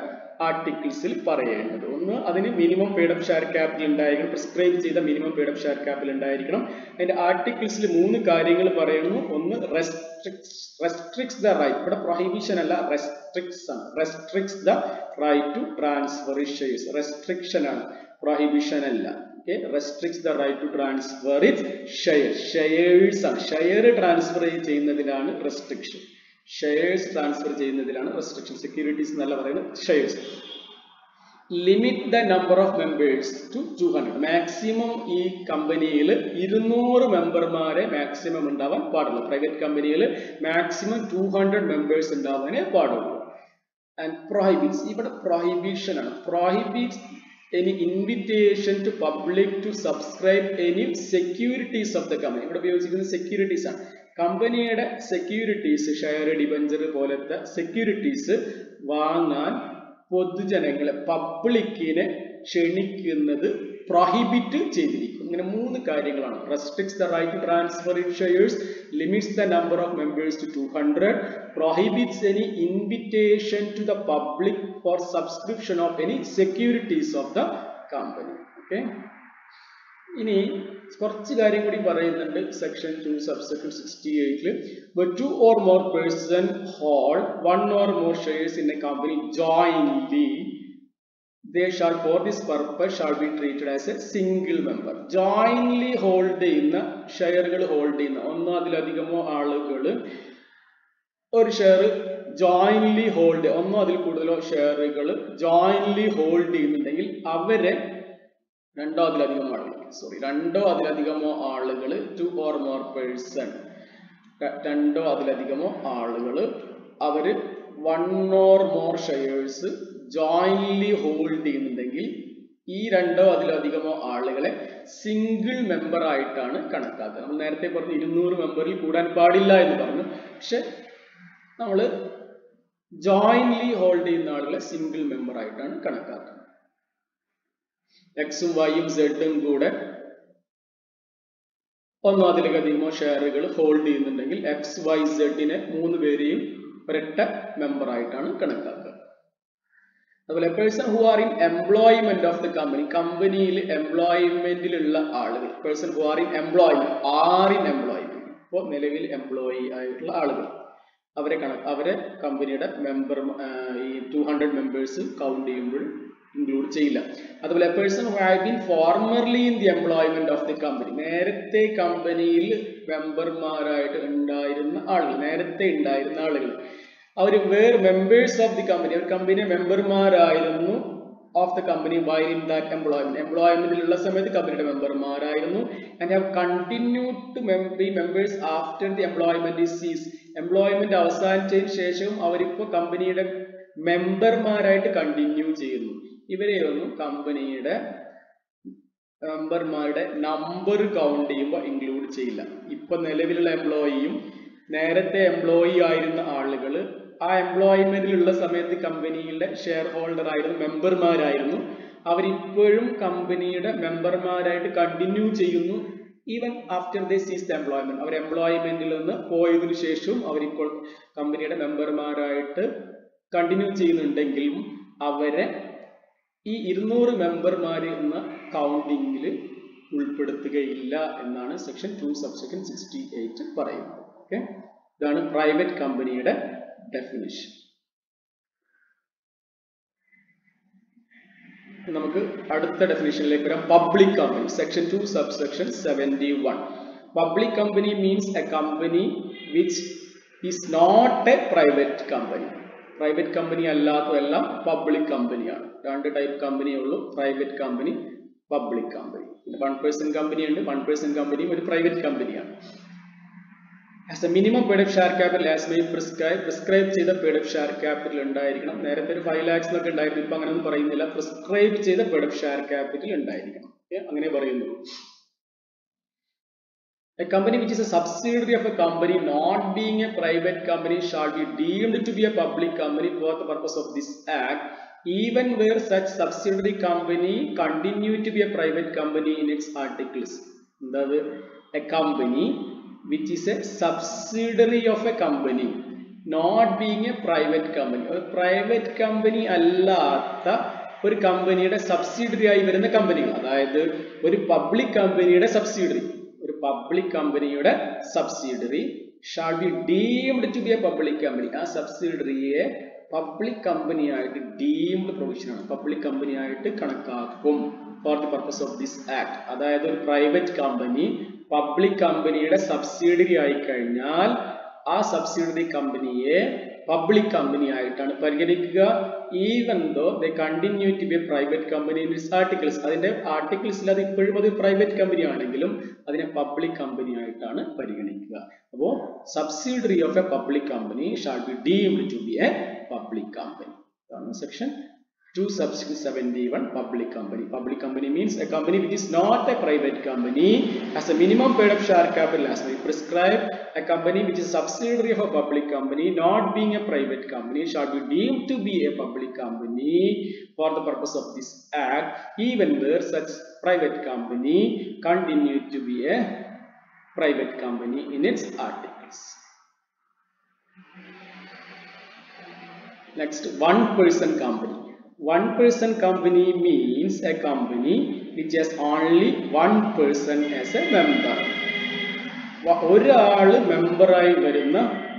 ആർട്ടിക്കിൾസിൽ പറയേണ്ടത്. ഒന്ന്, അതിന് minimum paid up share capital ഉണ്ടായിരിക്കണം, പ്രിസ്ക്രൈബ് ചെയ്ത minimum paid up share capital ഉണ്ടായിരിക്കണം. അതിന്റെ ആർട്ടിക്കിൾസിൽ 3 കാര്യങ്ങൾ പറയുന്നു. ഒന്ന്, റെസ്ട്രിക്ട്സ് ദ റൈറ്റ്, ഇവിടെ പ്രൊഹിബിഷൻ അല്ല, റെസ്ട്രിക്ട്സ് ആണ്. Restricts the right to transfer shares, restriction ആണ്, പ്രൊഹിബിഷൻ അല്ല. restricts the right to transfer its shares ആണ്. ഷെയർ ട്രാൻസ്ഫർ ചെയ്യുന്നതിലാണ് റെസ്ട്രിക്ഷൻ. ഷെയർസ് ട്രാൻസ്ഫർ ചെയ്യുന്നതിലാണ് റെസ്ട്രിക്ഷൻ. സെക്യൂരിറ്റീസ് എന്നല്ല പറയുന്നത്, shares. Limit the number of members to 200. Maximum ഈ കമ്പനിയിൽ 200 മെമ്പർമാരെ മാക്സിമം ഉണ്ടാവാൻ പാടുള്ളൂ. പ്രൈവറ്റ് കമ്പനിയിൽ മാക്സിമം 200 മെമ്പേഴ്സ് ഉണ്ടാവാനേ പാടുള്ളൂ. ആൻഡ് പ്രൊഹിബിറ്റ്സ്, ഇവിടെ പ്രൊഹിബിഷൻ ആണ്. Prohibits any invitation to public to subscribe any securities of the company. ഇവിടെ ഉപയോഗിച്ചിരിക്കുന്ന സെക്യൂരിറ്റീസ് ആണ്. കമ്പനിയുടെ സെക്യൂരിറ്റീസ്, ഷെയർ, ഡിബഞ്ചർ പോലത്തെ സെക്യൂരിറ്റീസ് വാങ്ങാൻ പൊതുജനങ്ങളെ, പബ്ലിക്കിനെ ക്ഷണിക്കുന്നത് പ്രൊഹിബിറ്റ് ചെയ്തിരിക്കും. ഇങ്ങനെ 3 കാര്യങ്ങളാണ്. Restricts the right to transfer in shares, limits the number of members to 200, prohibits any invitation to the public for subscription of any securities of the company. Okay. ഇനി കുറച്ച് കാര്യം കൂടി പറയുന്നുണ്ട് section 2 subsection 68-ൽ. But 2 or more person hold 1 or more shares in a company jointly, they shall for this purpose shall be treated as a single member. Jointly hold ചെയ്യുന്ന ഷെയറുകൾ, hold ചെയ്യുന്ന ഒന്നോ അതിലധികമോ ആളുകൾ ഒരു ഷെയർ ജോയിന്റ്ലി ഹോൾഡ്, ഒന്നോ അതിൽ കൂടുതലോ ഷെയറുകൾ jointly hold ചെയ്യുന്നുണ്ടെങ്കിൽ അവരെ രണ്ടോ അതിലധികമോ ആളുകൾ 2 or more person, രണ്ടോ അതിലധികമോ ആളുകൾ അവര് 1 or more shares jointly hold ചെയ്യുന്നുണ്ടെങ്കിൽ ഈ രണ്ടോ അതിലധികമോ ആളുകളെ സിംഗിൾ മെമ്പർ ആയിട്ടാണ് കണക്കാക്കുക. നമ്മൾ നേരത്തെ പറഞ്ഞു 200 മെമ്പറിൽ കൂടാൻ പാടില്ല എന്ന് പറഞ്ഞു. പക്ഷെ നമ്മൾ ജോയിന്റ്ലി ഹോൾഡ് ചെയ്യുന്ന ആളുകളെ സിംഗിൾ മെമ്പർ ആയിട്ടാണ് കണക്കാക്കുന്നത്. എക്സും വൈയും സെഡും കൂടെ ഒന്നോ അതിലധികമോ ഷെയറുകൾ ഹോൾഡ് ചെയ്യുന്നുണ്ടെങ്കിൽ എക്സ്, വൈ, സെഡിനെ 3 പേരെയും ഒരൊറ്റ മെമ്പർ ആയിട്ടാണ് കണക്കാക്കുക. അതുപോലെ person who are in employment of the company, കമ്പനിയിൽ എംപ്ലോയ്മെന്റിലുള്ള ആളുകൾ, person who are in employment, ഇപ്പോൾ നിലവിൽ എംപ്ലോയി ആയിട്ടുള്ള ആളുകൾ, അവരെ കമ്പനിയുടെ മെമ്പർ ഈ 200 മെമ്പേഴ്സ് കൗണ്ട് ചെയ്യുമ്പോൾ ഇൻക്ലൂഡ് ചെയ്യില്ല. അതുപോലെ person who have been formerly in the employment of the company, നേരത്തെ കമ്പനിയിൽ മെമ്പർമാരായിട്ട് ഉണ്ടായിരുന്ന ആളുകൾ, അവർ were members of the company, അവർ കമ്പനി മെമ്പർമാരായിരുന്നു of the company while in that എംപ്ലോയ്മെന്റിലുള്ള സമയത്ത് കമ്പനിയുടെ മെമ്പർമാരായിരുന്നു. And have continued to be members after the employment is cease, employment അവസാനിച്ചതിന് ശേഷവും അവരിപ്പോൾ കമ്പനിയുടെ മെമ്പർമാരായിട്ട് കണ്ടിന്യൂ ചെയ്യുന്നു. ഇവരെയൊന്നും കമ്പനിയുടെ മെമ്പർമാരുടെ നമ്പർ കൗണ്ട് ചെയ്യുമ്പോൾ ഇൻക്ലൂഡ് ചെയ്യില്ല. ഇപ്പൊ നിലവിലുള്ള എംപ്ലോയിയും നേരത്തെ എംപ്ലോയി ആയിരുന്ന ആളുകൾ ആ എംപ്ലോയ്മെന്റിലുള്ള സമയത്ത് കമ്പനിയുടെ ഷെയർ ഹോൾഡർ ആയിരുന്നു, മെമ്പർമാരായിരുന്നു, അവരിപ്പോഴും കമ്പനിയുടെ മെമ്പർമാരായിട്ട് കണ്ടിന്യൂ ചെയ്യുന്നു. ഈവൻ ആഫ്റ്റർ ദേ സീസ് ദ എംപ്ലോയ്മെന്റ്, അവർ എംപ്ലോയ്മെന്റിൽ നിന്ന് പോയതിനു ശേഷവും അവരിപ്പോൾ കമ്പനിയുടെ മെമ്പർമാരായിട്ട് കണ്ടിന്യൂ ചെയ്യുന്നുണ്ടെങ്കിലും അവരെ ഈ 200 മെമ്പർമാർ എന്ന കൗണ്ടിങ്ങിൽ ഉൾപ്പെടുത്തുകയില്ല എന്നാണ് സെക്ഷൻ 2 സബ്സെക്ഷൻ 68 പറയുന്നത്. ഓക്കെ, ഇതാണ് പ്രൈവറ്റ് കമ്പനിയുടെ ഡെഫിനിഷൻ. നമുക്ക് അടുത്ത ഡെഫിനിഷനിലേക്ക് വരാം. Public company, section 2 subsection 71. Public company means a company which is not a private company. Private company അല്ലാത്തതെല്ലാം പബ്ലിക് കമ്പനിയാണ്. 2 ടൈപ്പ് കമ്പനിയേ ഉള്ളൂ, പ്രൈവറ്റ് കമ്പനി, പബ്ലിക് കമ്പനി. പിന്നെ 1 പേഴ്സൺ കമ്പനി ഉണ്ട്. 1 പേഴ്സൺ കമ്പനിയും ഒരു പ്രൈവറ്റ് കമ്പനിയാണ്. As A minimum paid up share capital as may prescribe ചെയ്ത paid up share capital ഉണ്ടായിരിക്കണം. നേരത്തെ ഒരു 5 lakhs എന്നൊക്കെ ഉണ്ടായിരുന്നു, ഇപ്പൊ അങ്ങനെയൊന്നും പറയുന്നില്ല. പ്രിസ്ക്രൈബ് ചെയ്ത പെയ്ഡ് അപ്പ് ഷെയർ ക്യാപിറ്റൽ ഉണ്ടായിരിക്കണം. അങ്ങനെ പറയുന്നു. A company which is a subsidiary of a company not being a private company shall be deemed to be a public company for the purpose of this act, even where such subsidiary company continue to be a private company in its articles. That a company which is a subsidiary of a company not being a private company, a private company അല്ലാത്ത ഒരു കമ്പനിയുടെ subsidiary ആയി വരുന്ന കമ്പനികൾ, അതായത് ഒരു public കമ്പനിയുടെ subsidiary, ഒരു പബ്ലിക് കമ്പനിയുടെ subsidiary shall be deemed to be a public company. ആ സബ്സിഡറിയെ പബ്ലിക് കമ്പനി ആയിട്ട് ഡീംഡ് പ്രൊവിഷനാണ്, പബ്ലിക് കമ്പനി ആയിട്ട് കണക്കാക്കും for the purpose of this act. അതായത് ഒരു പ്രൈവറ്റ് കമ്പനി പബ്ലിക് കമ്പനിയുടെ സബ്സിഡറി ആയി കഴിഞ്ഞാൽ ആ സബ്സിഡറി കമ്പനിയെ പബ്ലിക് കമ്പനി ആയിട്ടാണ് പരിഗണിക്കുക, even though they continue to be a private company in its articles. അതിന്റെ ആർട്ടിക്കിൾസിൽ അത് ഇപ്പോഴും അത് പ്രൈവറ്റ് കമ്പനി ആണെങ്കിലും അതിനെ പബ്ലിക് കമ്പനി ആയിട്ടാണ് പരിഗണിക്കുക. അപ്പോൾ subsidiary of a public company shall be deemed to be a public company. അതാണ് section 2 subsection 71 public company. Public company means a company which is not a private company has a minimum paid up share capital as may prescribed. A company which is subsidiary of a public company not being a private company shall be deemed to be a public company for the purpose of this act, even where such private company continue to be a private company in its articles. Next, one person company. One person company means a company which has only one person as a member. ഒരാള് മെമ്പറായി വരുന്ന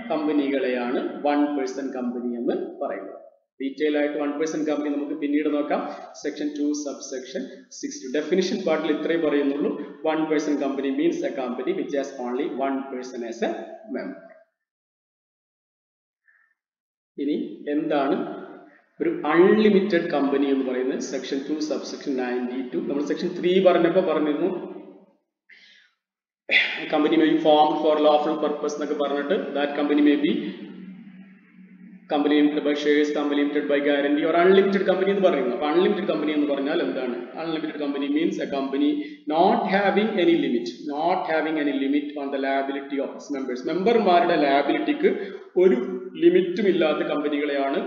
കമ്പനികളെയാണ് one person company എന്ന് പറയുന്നത്. Detail ആയിട്ട് one person company നമുക്ക് പിന്നീട് നോക്കാം. Section 2 subsection 6 definition പാർട്ടിൽ ഇത്രയും പറയുന്നുള്ളൂ. One person company means a company which has only one person as a member. ഇനി എന്താണ് ഒരു അൺലിമിറ്റഡ് കമ്പനി എന്ന് പറയുന്നത്? Section 2 subsection 92. നമ്മൾ സെക്ഷൻ 3 പറഞ്ഞപ്പോൾ പറഞ്ഞിരുന്നു company may be form for lawful purpose എന്നൊക്കെ പറഞ്ഞിട്ട് that company may be company limited by shares, company limited by guarantee or unlimited company എന്ന് പറയുന്നു. അപ്പൊ അൺലിമിറ്റഡ് കമ്പനി എന്ന് പറഞ്ഞാൽ എന്താണ്? Unlimited company means a company not having any limit on the liability of its members. മെമ്പർമാരുടെ ലയബിലിറ്റിക്ക് ഒരു ലിമിറ്റും ഇല്ലാത്ത കമ്പനികളെയാണ്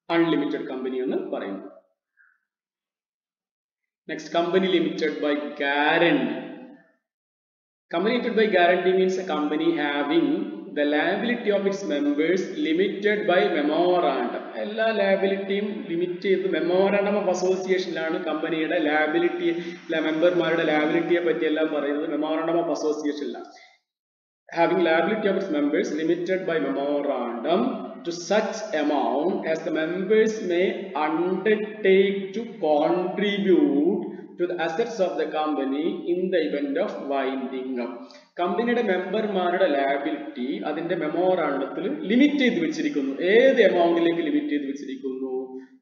അൺലിമിറ്റഡ് കമ്പനി എന്ന് പറയുന്നു. Next, company limited by guarantee. Company limited by guarantee means a company having the liability of its members limited by memorandum. എല്ലാ ലയബിലിറ്റിയും ലിമിറ്റ് ചെയ്ത് മെമ്മോറാണ്ടം ഓഫ് അസോസിയേഷനിലാണ് കമ്പനിയുടെ ലയബിലിറ്റി, മെമ്പർമാരുടെ ലയബിലിറ്റിയെ പറ്റി എല്ലാം പറയുന്നത് മെമ്മോറാണ്ടം ഓഫ് അസോസിയേഷനിലാണ്. Having liability of its members limited by memorandum to such amount as the members may undertake to contribute to the assets of the company in the event of winding up. കമ്പനിയുടെ മെമ്പർമാരുടെ liability അതിന്റെ മെമ്മോറാണ്ടത്തിൽ limit ചെയ്ത് വെച്ചിരിക്കുന്നു. ഏത് എമൗണ്ടിലേക്ക് limit ചെയ്ത് വെച്ചിരിക്കുന്നു?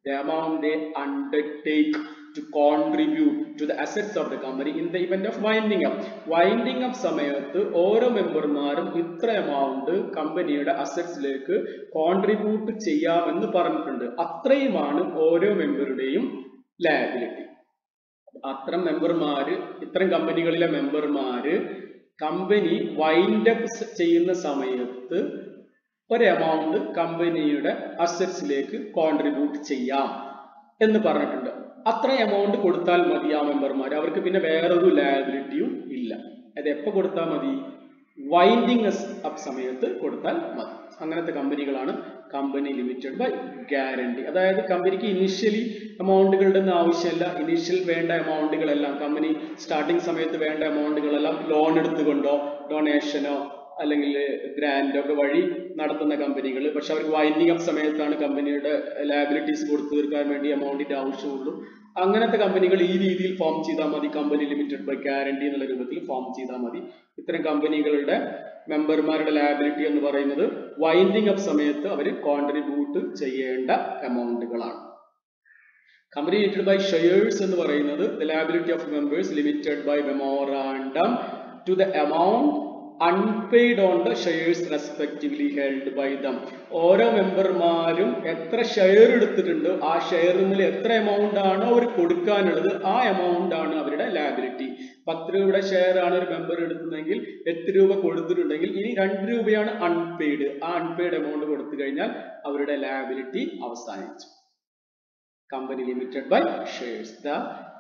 The amount they undertake to contribute to the assets of the company in the event of winding up. Winding up സമയത്ത് ഓരോ മെമ്പർമാരും ഇത്ര എമൗണ്ട് കമ്പനിയുടെ അസറ്റ്സിലേക്ക് കോൺട്രിബ്യൂട്ട് ചെയ്യാമെന്ന് പറഞ്ഞിട്ടുണ്ട്. അത്രയുമാണ് ഓരോ മെമ്പറുടെയും ലയബിലിറ്റി. അത്തരം മെമ്പർമാര്, ഇത്തരം കമ്പനികളിലെ മെമ്പർമാര് കമ്പനി വൈൻഡ് അപ്പ് ചെയ്യുന്ന സമയത്ത് ഒരു എമൗണ്ട് കമ്പനിയുടെ അസറ്റ്സിലേക്ക് കോൺട്രിബ്യൂട്ട് ചെയ്യാം എന്ന് പറഞ്ഞിട്ടുണ്ട്. അത്ര എമൗണ്ട് കൊടുത്താൽ മതി ആ മെമ്പർമാർ, അവർക്ക് പിന്നെ വേറൊരു ലയബിലിറ്റിയും ഇല്ല. അത് എപ്പോൾ കൊടുത്താൽ മതി? വൈൻഡിങ് അപ്പ് സമയത്ത് കൊടുത്താൽ മതി. അങ്ങനത്തെ കമ്പനികളാണ് കമ്പനി ലിമിറ്റഡ് ബൈ ഗ്യാരണ്ടി. അതായത് കമ്പനിക്ക് ഇനീഷ്യലി എമൗണ്ടുകളുടെ ഒന്നും ആവശ്യമില്ല. ഇനീഷ്യൽ വേണ്ട എമൗണ്ടുകളെല്ലാം കമ്പനി സ്റ്റാർട്ടിങ് സമയത്ത് വേണ്ട എമൗണ്ടുകളെല്ലാം ലോൺ എടുത്തുകൊണ്ടോ ഡൊണേഷനോ അല്ലെങ്കിൽ ഗ്രാൻഡോ ഒക്കെ വഴി നടത്തുന്ന കമ്പനികൾ. പക്ഷെ അവർക്ക് വൈൻഡിങ് അപ്പ് സമയത്താണ് കമ്പനിയുടെ ലയബിലിറ്റീസ് കൊടുത്തു തീർക്കാൻ വേണ്ടി എമൗണ്ടിന്റെ ആവശ്യമുള്ളൂ. അങ്ങനത്തെ കമ്പനികൾ ഈ രീതിയിൽ ഫോം ചെയ്താൽ മതി. കമ്പനി ലിമിറ്റഡ് ബൈ ഗ്യാരണ്ടി എന്നുള്ള രൂപത്തിൽ ഫോം ചെയ്താൽ മതി. ഇത്തരം കമ്പനികളുടെ മെമ്പർമാരുടെ ലയബിലിറ്റി എന്ന് പറയുന്നത് വൈൻഡിങ് അപ്പ് സമയത്ത് അവർ കോൺട്രിബ്യൂട്ട് ചെയ്യേണ്ട എമൗണ്ടുകളാണ്. കമ്പനി ലിമിറ്റഡ് ബൈ ഷെയർസ് എന്ന് പറയുന്നത് the liability of members limited by memorandum to the amount unpaid on the shares respectively held by them. ഓരോ മെമ്പർമാരും എത്ര ഷെയർ എടുത്തിട്ടുണ്ട്, ആ ഷെയറിൽ എത്ര എമൗണ്ട് ആണ് അവർ കൊടുക്കാനുള്ളത്, ആ എമൗണ്ട് ആണ് അവരുടെ ലാബിലിറ്റി. 10 രൂപയുടെ ഷെയർ ആണ് ഒരു മെമ്പർ എടുക്കുന്നതെങ്കിൽ 8 രൂപ കൊടുത്തിട്ടുണ്ടെങ്കിൽ ഇനി 2 രൂപയാണ് അൺപെയ്ഡ്. ആ അൺപെയ്ഡ് എമൗണ്ട് കൊടുത്തു കഴിഞ്ഞാൽ അവരുടെ ലാബിലിറ്റി അവസാനിച്ചു. Company limited by shares. The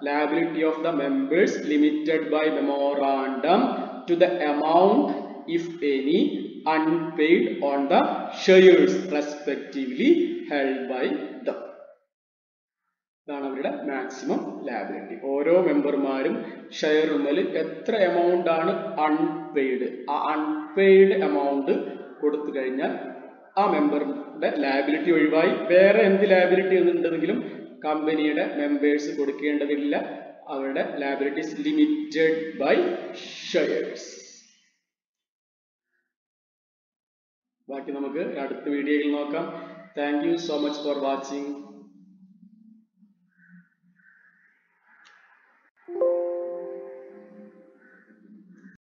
liability of the members limited by memorandum to the amount, if any, unpaid on the shares respectively held by them. ഇതാണ് അവരുടെ മാക്സിമം ലാബിലിറ്റി. ഓരോ മെമ്പർമാരും ഷെയറുമേൽ എത്ര amount ആണ് unpaid, ആ അൺപെയ്ഡ് എമൗണ്ട് കൊടുത്തു കഴിഞ്ഞാൽ ആ മെമ്പറിന്റെ liability ഒഴിവായി. വേറെ എന്ത് ലാബിലിറ്റി ഉണ്ടെങ്കിലും കമ്പനിയുടെ മെമ്പേഴ്സ് കൊടുക്കേണ്ടതില്ല. അവരുടെ ലാബിലിറ്റീസ് ലിമിറ്റഡ് ബൈ ഷെയർസ്. ബാക്കി നമുക്ക് അടുത്ത വീഡിയോയിൽ നോക്കാം. Thank you so much for watching.